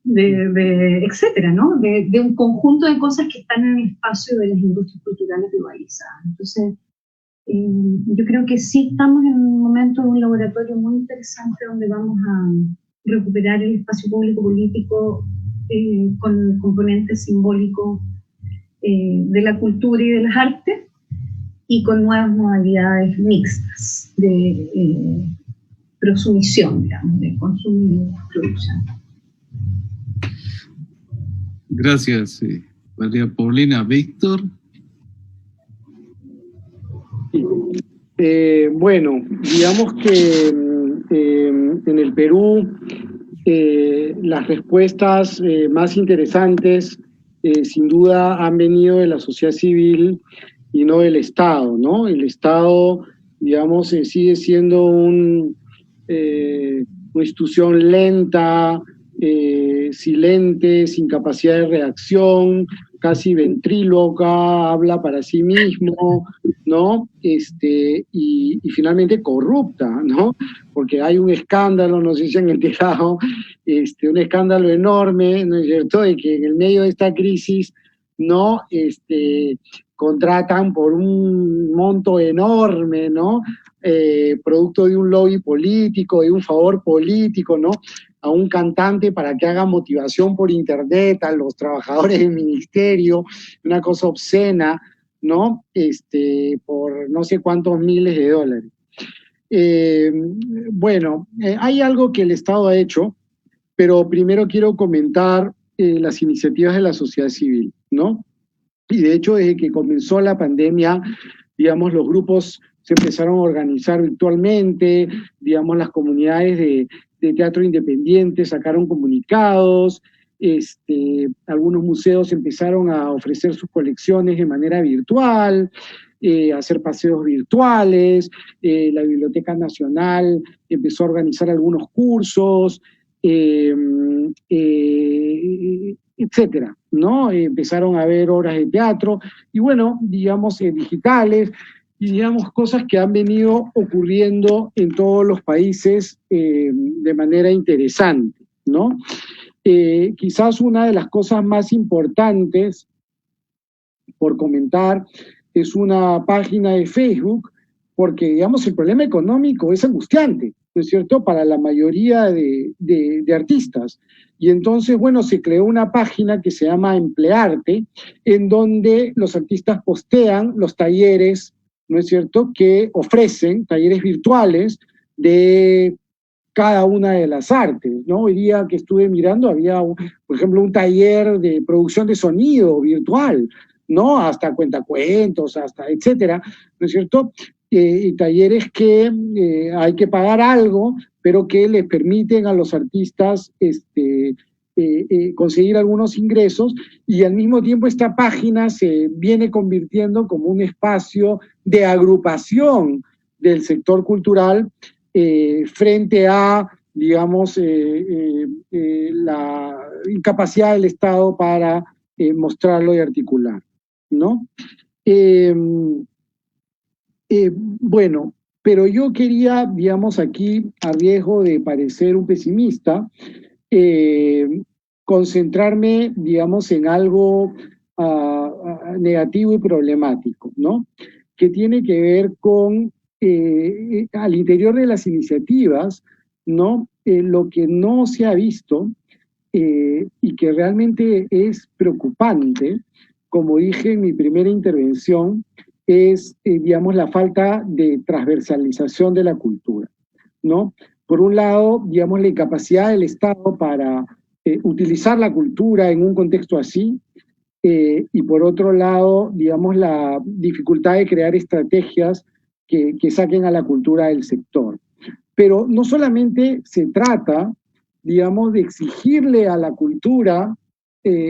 etcétera, ¿no? De un conjunto de cosas que están en el espacio de las industrias culturales globalizadas. Entonces, yo creo que sí estamos en un momento de un laboratorio muy interesante donde vamos a recuperar el espacio público-político con componentes simbólicos de la cultura y de las artes, y con nuevas modalidades mixtas de prosumisión, digamos, de consumo y producción. Gracias, María Paulina. Víctor. Bueno, digamos que en el Perú las respuestas más interesantes sin duda han venido de la sociedad civil y no del Estado, ¿no? El Estado, digamos, sigue siendo una institución lenta, silente, sin capacidad de reacción, casi ventríloca, habla para sí mismo, ¿no? Y finalmente corrupta, ¿no? Porque hay un escándalo, no sé si se han enterado, un escándalo enorme, ¿no es cierto?, de que en el medio de esta crisis, ¿no?, contratan por un monto enorme, ¿no?, producto de un lobby político, de un favor político, ¿no?, a un cantante para que haga motivación por internet a los trabajadores del ministerio, una cosa obscena, ¿no?, por no sé cuántos miles de dólares. Bueno, hay algo que el Estado ha hecho, pero primero quiero comentar las iniciativas de la sociedad civil, ¿no? Y de hecho, desde que comenzó la pandemia, digamos, los grupos se empezaron a organizar virtualmente, digamos, las comunidades de teatro independiente sacaron comunicados, algunos museos empezaron a ofrecer sus colecciones de manera virtual, hacer paseos virtuales, la Biblioteca Nacional empezó a organizar algunos cursos, etcétera, ¿no? Empezaron a haber obras de teatro y bueno, digamos, digitales, y digamos, cosas que han venido ocurriendo en todos los países de manera interesante, ¿no? Quizás una de las cosas más importantes por comentar es una página de Facebook, porque, digamos, el problema económico es angustiante, ¿no es cierto?, para la mayoría de artistas. Y entonces, bueno, se creó una página que se llama Emplearte, en donde los artistas postean los talleres, ¿no es cierto?, que ofrecen, talleres virtuales de cada una de las artes, ¿no? Hoy día que estuve mirando había, por ejemplo, un taller de producción de sonido virtual, ¿no? Hasta cuentacuentos, hasta etcétera, ¿no es cierto? Y talleres que hay que pagar algo, pero que les permiten a los artistas conseguir algunos ingresos, y al mismo tiempo esta página se viene convirtiendo como un espacio de agrupación del sector cultural frente a, digamos, la incapacidad del Estado para mostrarlo y articular, ¿no? Bueno, pero yo quería, digamos, aquí, a riesgo de parecer un pesimista, concentrarme, digamos, en algo negativo y problemático, ¿no? Que tiene que ver con, al interior de las iniciativas, ¿no? Lo que no se ha visto y que realmente es preocupante, como dije en mi primera intervención, es, digamos, la falta de transversalización de la cultura, ¿no? Por un lado, digamos, la incapacidad del Estado para utilizar la cultura en un contexto así, y por otro lado, digamos, la dificultad de crear estrategias que saquen a la cultura del sector. Pero no solamente se trata, digamos, de exigirle a la cultura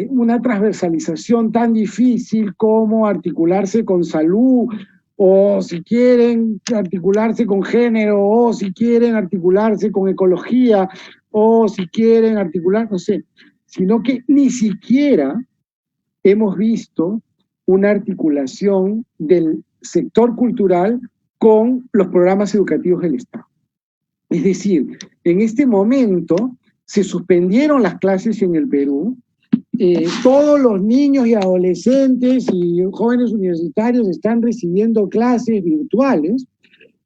una transversalización tan difícil como articularse con salud, o si quieren articularse con género, o si quieren articularse con ecología, o si quieren articular, no sé, sino que ni siquiera hemos visto una articulación del sector cultural con los programas educativos del Estado. Es decir, en este momento se suspendieron las clases en el Perú. Todos los niños y adolescentes y jóvenes universitarios están recibiendo clases virtuales.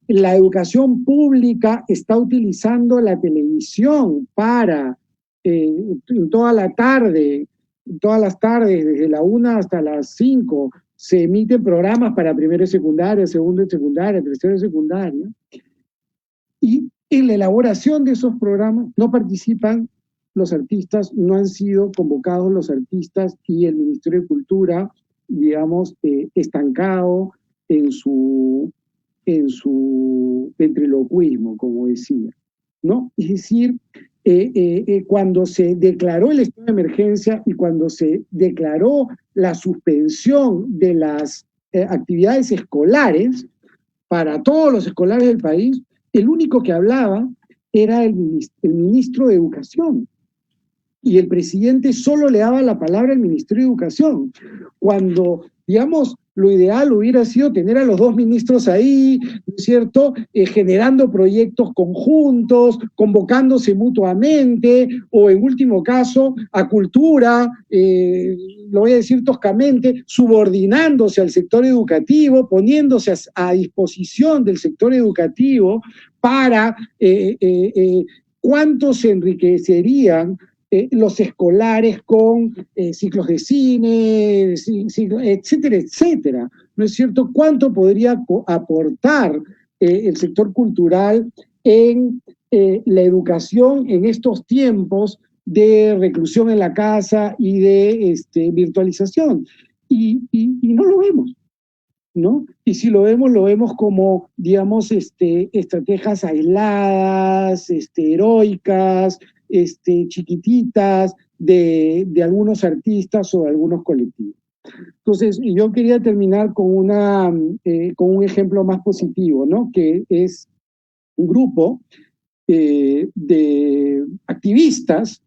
La educación pública está utilizando la televisión para, en toda la tarde, todas las tardes, desde la 1 hasta las 5, se emiten programas para primero de secundaria, segundo de secundaria, tercero de secundaria. Y en la elaboración de esos programas no participan los artistas, no han sido convocados los artistas, y el Ministerio de Cultura, digamos, estancado en su ventriloquismo, como decía, ¿no? Es decir, cuando se declaró el estado de emergencia y cuando se declaró la suspensión de las actividades escolares para todos los escolares del país, el único que hablaba era el ministro de Educación. Y el presidente solo le daba la palabra al Ministerio de Educación, cuando, digamos, lo ideal hubiera sido tener a los dos ministros ahí, ¿no es cierto?, generando proyectos conjuntos, convocándose mutuamente, o en último caso, a Cultura, lo voy a decir toscamente, subordinándose al sector educativo, poniéndose a disposición del sector educativo para cuánto se enriquecerían los escolares con ciclos de cine, etcétera, etcétera, ¿no es cierto? ¿Cuánto podría aportar el sector cultural en la educación en estos tiempos de reclusión en la casa y de virtualización. Y no lo vemos, ¿no? Y si lo vemos como, digamos, estrategias aisladas, heroicas, chiquititas de algunos artistas o de algunos colectivos. Entonces, yo quería terminar con un ejemplo más positivo, ¿no? Que es un grupo de activistas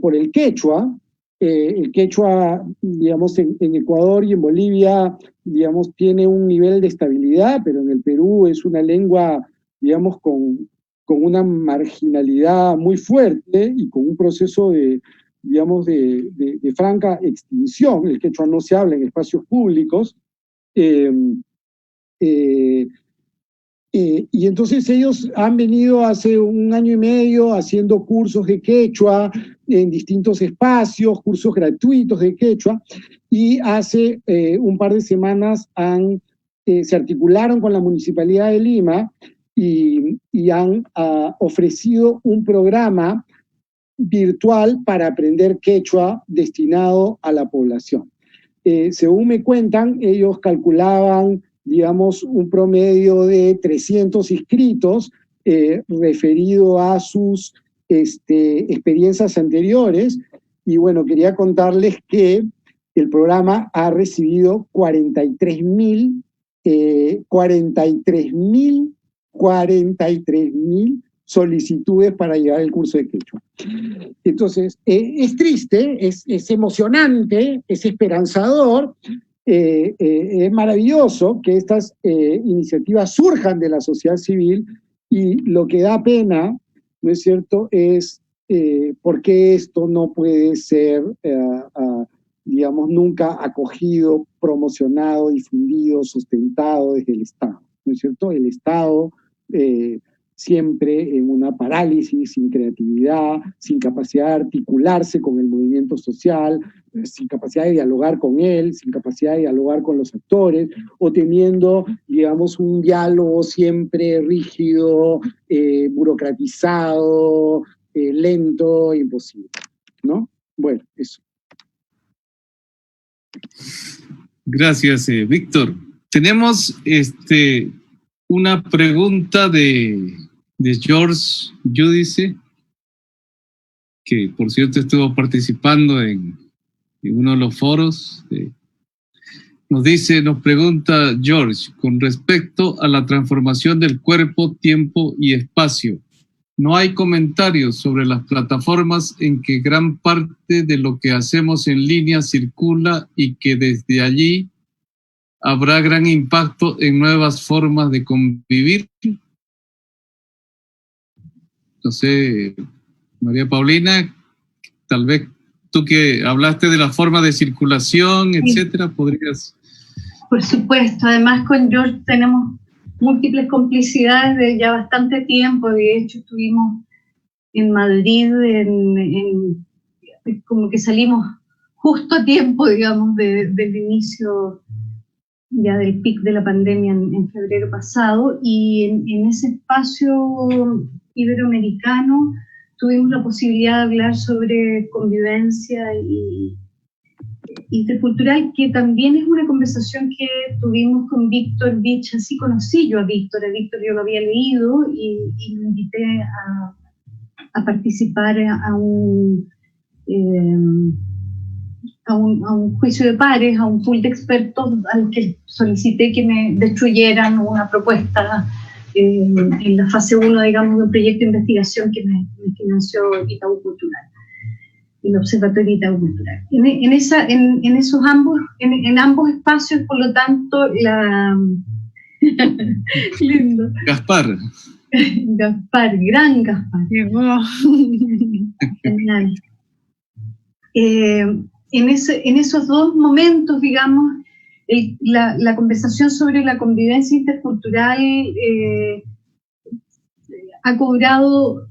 por el quechua. El quechua, digamos, en Ecuador y en Bolivia, digamos, tiene un nivel de estabilidad, pero en el Perú es una lengua, digamos, con una marginalidad muy fuerte y con un proceso de franca extinción. El quechua no se habla en espacios públicos. Y entonces ellos han venido hace 1 año y medio haciendo cursos de quechua en distintos espacios, cursos gratuitos de quechua, y hace un par de semanas se articularon con la Municipalidad de Lima y han ofrecido un programa virtual para aprender quechua destinado a la población. Según me cuentan, ellos calculaban, digamos, un promedio de 300 inscritos referido a sus experiencias anteriores. Y bueno, quería contarles que el programa ha recibido 43.000 solicitudes para llevar el curso de quechua. Entonces, es triste, es emocionante, es esperanzador, es maravilloso que estas iniciativas surjan de la sociedad civil, y lo que da pena, ¿no es cierto?, es por qué esto no puede ser, digamos, nunca acogido, promocionado, difundido, sustentado desde el Estado, ¿no es cierto? El Estado siempre en una parálisis, sin creatividad, sin capacidad de articularse con el movimiento social, sin capacidad de dialogar con él, sin capacidad de dialogar con los actores, o teniendo, digamos, un diálogo siempre rígido, burocratizado, lento, imposible, ¿no? Bueno, eso. Gracias, Víctor. Tenemos una pregunta de George Judice, que por cierto estuvo participando en uno de los foros. Nos pregunta George, con respecto a la transformación del cuerpo, tiempo y espacio, ¿no hay comentarios sobre las plataformas en que gran parte de lo que hacemos en línea circula y que desde allí habrá gran impacto en nuevas formas de convivir? No sé, María Paulina, tal vez tú que hablaste de la forma de circulación, etcétera, podrías... Por supuesto, además con George tenemos múltiples complicidades de ya bastante tiempo. De hecho, estuvimos en Madrid, como que salimos justo a tiempo, digamos, del inicio ya del pic de la pandemia en febrero pasado, y en ese espacio iberoamericano tuvimos la posibilidad de hablar sobre convivencia y intercultural, que también es una conversación que tuvimos con Víctor Vich. Así conocí yo a Víctor yo lo había leído y lo invité a participar a un juicio de pares, a un pool de expertos al que solicité que me destruyeran una propuesta en la fase 1, digamos, de un proyecto de investigación que me financió Itaú Cultural, el Observatorio Itaú Cultural. En ambos espacios, por lo tanto, lindo. Gaspar, Gran Gaspar. Llegó. Genial. En esos dos momentos, digamos, la conversación sobre la convivencia intercultural ha cobrado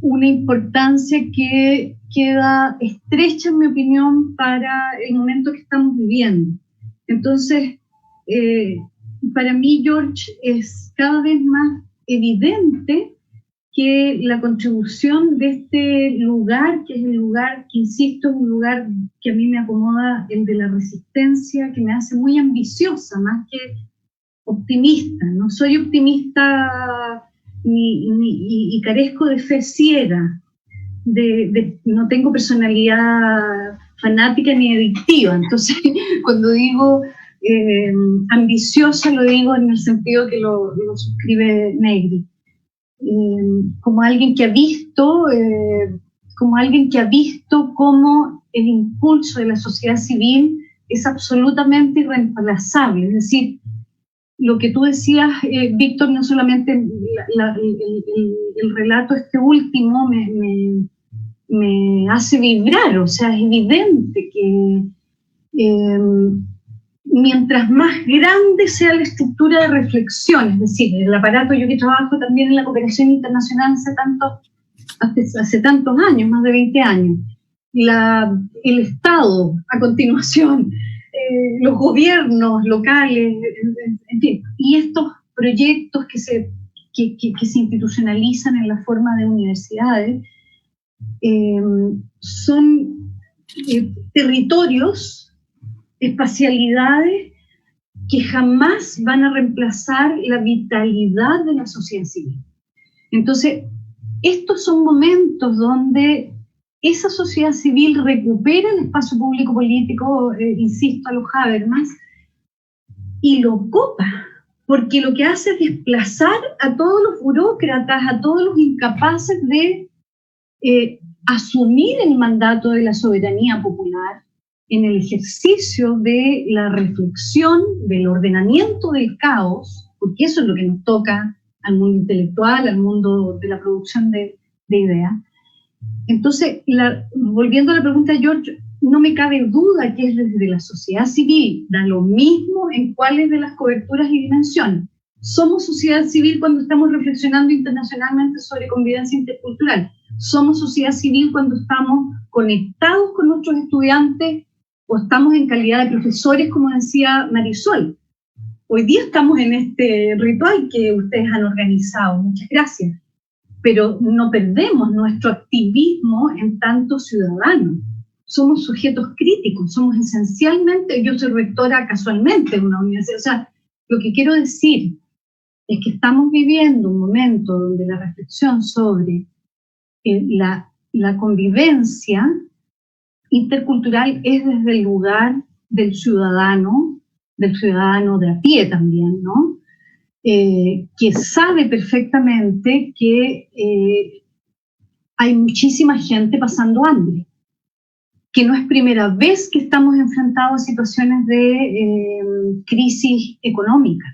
una importancia que queda estrecha, en mi opinión, para el momento que estamos viviendo. Entonces, para mí, George, es cada vez más evidente que la contribución de este lugar, que es el lugar, que insisto, es un lugar que a mí me acomoda, el de la resistencia, que me hace muy ambiciosa, más que optimista. No soy optimista y carezco de fe ciega, no tengo personalidad fanática ni adictiva. Entonces, cuando digo ambiciosa, lo digo en el sentido que lo suscribe Negri. Como alguien que ha visto cómo el impulso de la sociedad civil es absolutamente irreemplazable. Es decir, lo que tú decías, Víctor, no solamente el relato este último me hace vibrar. O sea, es evidente que mientras más grande sea la estructura de reflexión, es decir, el aparato, yo que trabajo también en la cooperación internacional hace tantos años, más de 20 años, el Estado a continuación, los gobiernos locales, en fin, y estos proyectos que se institucionalizan en la forma de universidades, son territorios, espacialidades que jamás van a reemplazar la vitalidad de la sociedad civil. Entonces, estos son momentos donde esa sociedad civil recupera el espacio público político, insisto, a los Habermas, y lo ocupa, porque lo que hace es desplazar a todos los burócratas, a todos los incapaces de asumir el mandato de la soberanía popular en el ejercicio de la reflexión, del ordenamiento del caos, porque eso es lo que nos toca al mundo intelectual, al mundo de la producción de ideas. Entonces, volviendo a la pregunta de George, no me cabe duda que es desde la sociedad civil, da lo mismo en cuáles de las coberturas y dimensiones. Somos sociedad civil cuando estamos reflexionando internacionalmente sobre convivencia intercultural. Somos sociedad civil cuando estamos conectados con nuestros estudiantes o estamos en calidad de profesores, como decía Marisol. Hoy día estamos en este ritual que ustedes han organizado, muchas gracias, pero no perdemos nuestro activismo en tanto ciudadanos. Somos sujetos críticos, somos esencialmente, yo soy rectora casualmente de una universidad, o sea, lo que quiero decir es que estamos viviendo un momento donde la reflexión sobre la convivencia intercultural es desde el lugar del ciudadano de a pie también, ¿no? Que sabe perfectamente que hay muchísima gente pasando hambre, que no es primera vez que estamos enfrentados a situaciones de crisis económica,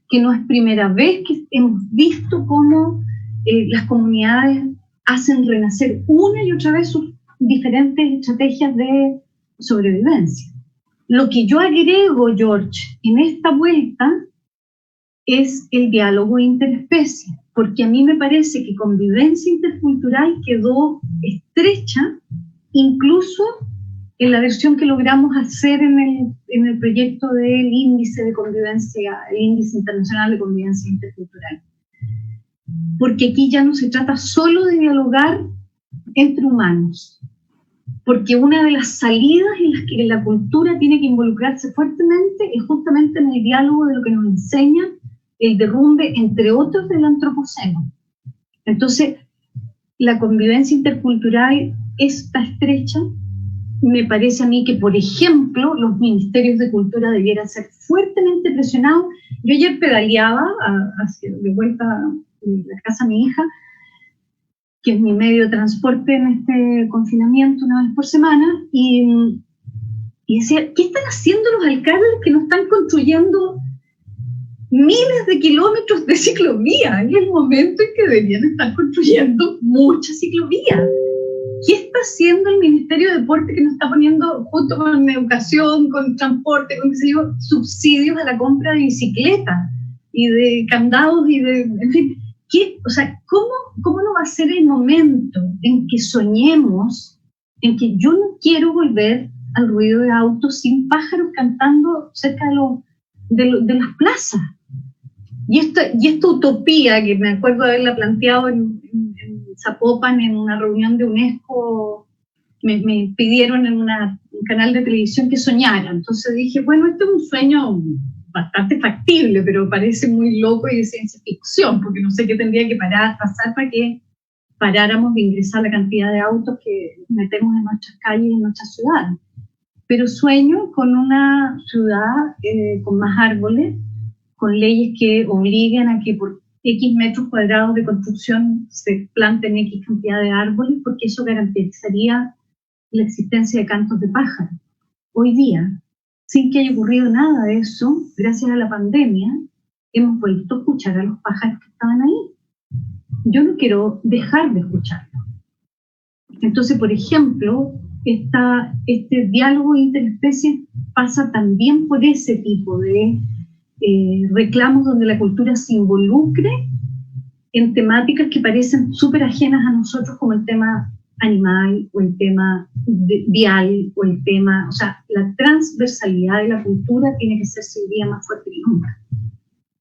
que no es primera vez que hemos visto cómo las comunidades hacen renacer una y otra vez sus diferentes estrategias de sobrevivencia. Lo que yo agrego, George, en esta vuelta es el diálogo interespecie, porque a mí me parece que convivencia intercultural quedó estrecha, incluso en la versión que logramos hacer en el proyecto del índice de convivencia, el índice internacional de convivencia intercultural. Porque aquí ya no se trata solo de dialogar entre humanos, porque una de las salidas en las que la cultura tiene que involucrarse fuertemente es justamente en el diálogo de lo que nos enseña el derrumbe, entre otros, del antropoceno. Entonces, la convivencia intercultural está estrecha. Me parece a mí que, por ejemplo, los ministerios de cultura debieran ser fuertemente presionados. Yo ayer pedaleaba de vuelta a la casa de mi hija, que es mi medio de transporte en este confinamiento una vez por semana, y decía, ¿qué están haciendo los alcaldes que no están construyendo miles de kilómetros de ciclovía? En el momento en que deberían estar construyendo muchas ciclovías. ¿Qué está haciendo el Ministerio de Deporte que nos está poniendo, junto con educación, con transporte, con subsidios a la compra de bicicletas y de candados y de, en fin, o sea, ¿cómo no va a ser el momento en que soñemos, en que yo no quiero volver al ruido de autos sin pájaros cantando cerca de las plazas? Y esta utopía, que me acuerdo de haberla planteado en Zapopan, en una reunión de UNESCO, me pidieron en un canal de televisión que soñara. Entonces dije, bueno, esto es un sueño bastante factible, pero parece muy loco y de ciencia ficción, porque no sé qué tendría que pasar para que paráramos de ingresar la cantidad de autos que metemos en nuestras calles y en nuestras ciudades. Pero sueño con una ciudad con más árboles, con leyes que obliguen a que por X metros cuadrados de construcción se planten X cantidad de árboles, porque eso garantizaría la existencia de cantos de pájaros. Hoy día, sin que haya ocurrido nada de eso, gracias a la pandemia, hemos vuelto a escuchar a los pájaros que estaban ahí. Yo no quiero dejar de escucharlos. Entonces, por ejemplo, este diálogo interespecie pasa también por ese tipo de reclamos donde la cultura se involucre en temáticas que parecen súper ajenas a nosotros, como el tema animal o el tema vial o el tema, o sea, la transversalidad de la cultura tiene que ser hoy día más fuerte que nunca.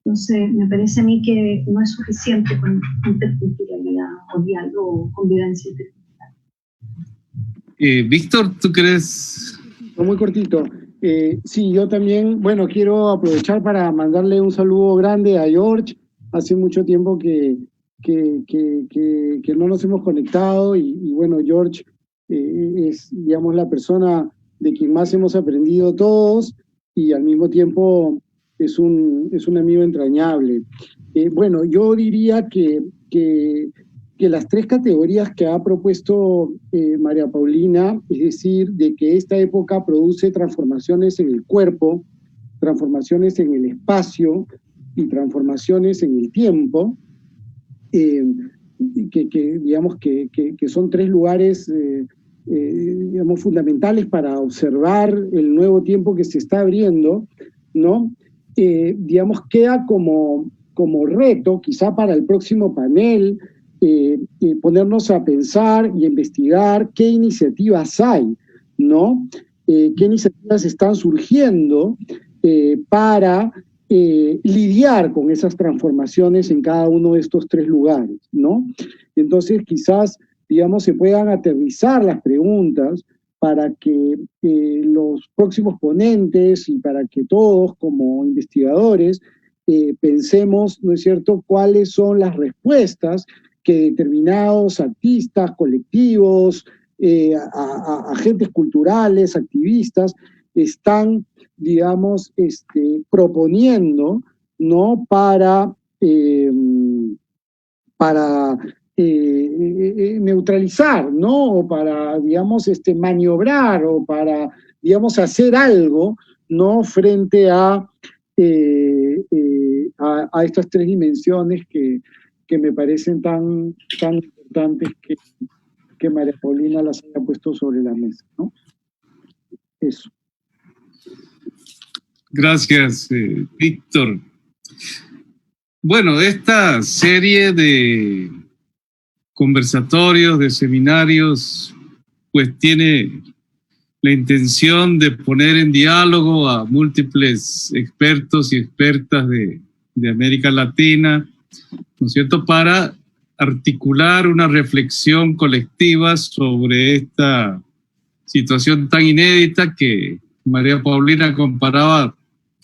Entonces, me parece a mí que no es suficiente con interculturalidad o diálogo o convivencia intercultural. Víctor, ¿tú crees? Muy cortito. Sí, yo también, bueno, quiero aprovechar para mandarle un saludo grande a George. Hace mucho tiempo que no nos hemos conectado y bueno, George es, digamos, la persona de quien más hemos aprendido todos y al mismo tiempo es un amigo entrañable. Bueno, yo diría que las tres categorías que ha propuesto María Paulina, es decir, de que esta época produce transformaciones en el cuerpo, transformaciones en el espacio y transformaciones en el tiempo, digamos que son tres lugares digamos, fundamentales para observar el nuevo tiempo que se está abriendo, ¿no? Digamos, queda como reto, quizá para el próximo panel, ponernos a pensar y a investigar qué iniciativas hay, ¿no? Qué iniciativas están surgiendo para lidiar con esas transformaciones en cada uno de estos tres lugares, ¿no? Entonces, quizás, digamos, se puedan aterrizar las preguntas para que los próximos ponentes y para que todos como investigadores pensemos, ¿no es cierto?, cuáles son las respuestas que determinados artistas, colectivos, agentes culturales, activistas, están, digamos, proponiendo, ¿no?, para neutralizar, ¿no?, o para, digamos, maniobrar, o para, digamos, hacer algo, ¿no?, frente a estas tres dimensiones que me parecen tan importantes que María Paulina las haya puesto sobre la mesa, ¿no? Eso. Gracias, Víctor. Bueno, esta serie de conversatorios, de seminarios, pues tiene la intención de poner en diálogo a múltiples expertos y expertas de América Latina, ¿no es cierto?, para articular una reflexión colectiva sobre esta situación tan inédita que María Paulina comparaba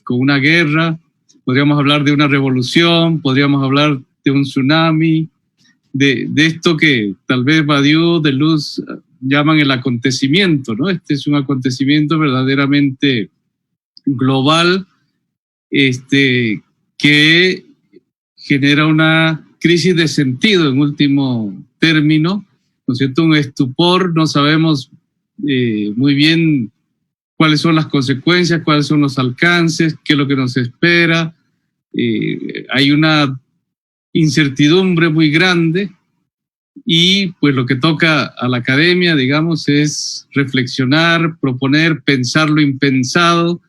con una guerra. Podríamos hablar de una revolución, podríamos hablar de un tsunami, de esto que tal vez Badiou, Deleuze llaman el acontecimiento, ¿no? Este es un acontecimiento verdaderamente global, que genera una crisis de sentido en último término, ¿no es cierto?, un estupor, no sabemos muy bien cuáles son las consecuencias, cuáles son los alcances, qué es lo que nos espera. Hay una incertidumbre muy grande y pues lo que toca a la academia, digamos, es reflexionar, proponer, pensar lo impensado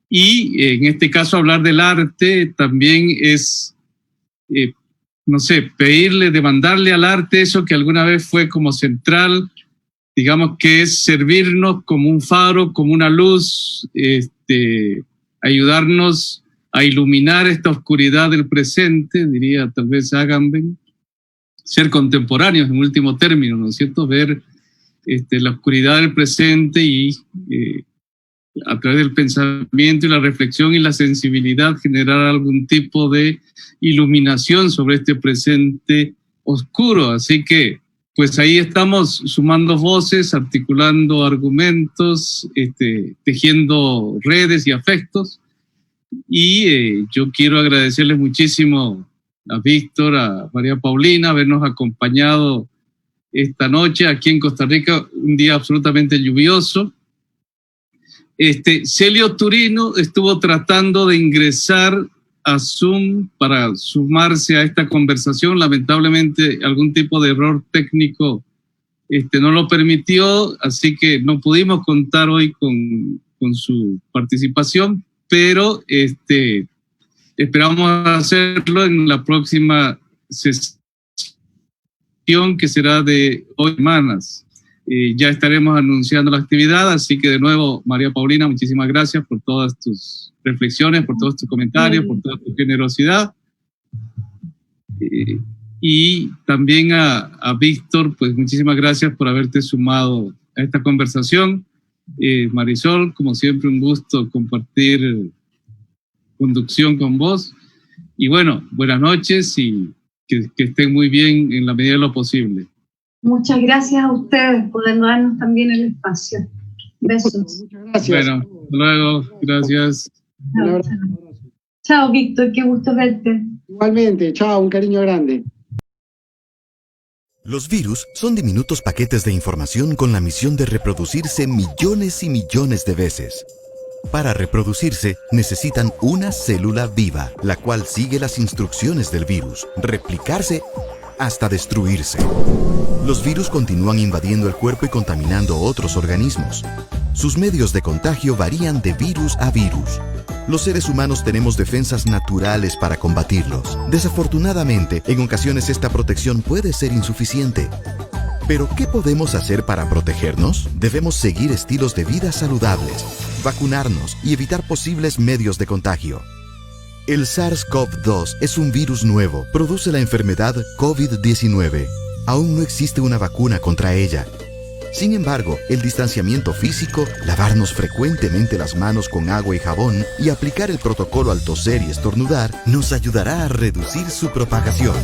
y en este caso hablar del arte también es, no sé, pedirle, demandarle al arte eso que alguna vez fue como central, digamos, que es servirnos como un faro, como una luz, ayudarnos a iluminar esta oscuridad del presente, diría tal vez Agamben, ser contemporáneos en último término, ¿no es cierto? Ver la oscuridad del presente y a través del pensamiento y la reflexión y la sensibilidad generar algún tipo de iluminación sobre este presente oscuro. Así que pues ahí estamos sumando voces, articulando argumentos, tejiendo redes y afectos. Y yo quiero agradecerles muchísimo a Víctor, a María Paulina, habernos acompañado esta noche aquí en Costa Rica, un día absolutamente lluvioso. Celio Turino estuvo tratando de ingresar a Zoom para sumarse a esta conversación. Lamentablemente algún tipo de error técnico no lo permitió, así que no pudimos contar hoy con su participación, pero esperamos hacerlo en la próxima sesión, que será de 8 semanas. Ya estaremos anunciando la actividad, así que de nuevo, María Paulina, muchísimas gracias por todas tus reflexiones, por todos tus comentarios, por toda tu generosidad. Y también a Víctor, pues muchísimas gracias por haberte sumado a esta conversación. Marisol, como siempre, un gusto compartir conducción con vos. Y bueno, buenas noches y que estén muy bien en la medida de lo posible. Muchas gracias a ustedes por darnos también el espacio. Besos. Muchas gracias. Bueno, hasta luego. Gracias. Chao, chao. Chao, Víctor, qué gusto verte. Igualmente, chao, un cariño grande. Los virus son diminutos paquetes de información con la misión de reproducirse millones y millones de veces. Para reproducirse, necesitan una célula viva, la cual sigue las instrucciones del virus, replicarse hasta destruirse. Los virus continúan invadiendo el cuerpo y contaminando otros organismos. Sus medios de contagio varían de virus a virus. Los seres humanos tenemos defensas naturales para combatirlos. Desafortunadamente, en ocasiones esta protección puede ser insuficiente. ¿Pero qué podemos hacer para protegernos? Debemos seguir estilos de vida saludables, vacunarnos y evitar posibles medios de contagio. El SARS-CoV-2 es un virus nuevo. Produce la enfermedad COVID-19. Aún no existe una vacuna contra ella. Sin embargo, el distanciamiento físico, lavarnos frecuentemente las manos con agua y jabón y aplicar el protocolo al toser y estornudar nos ayudará a reducir su propagación.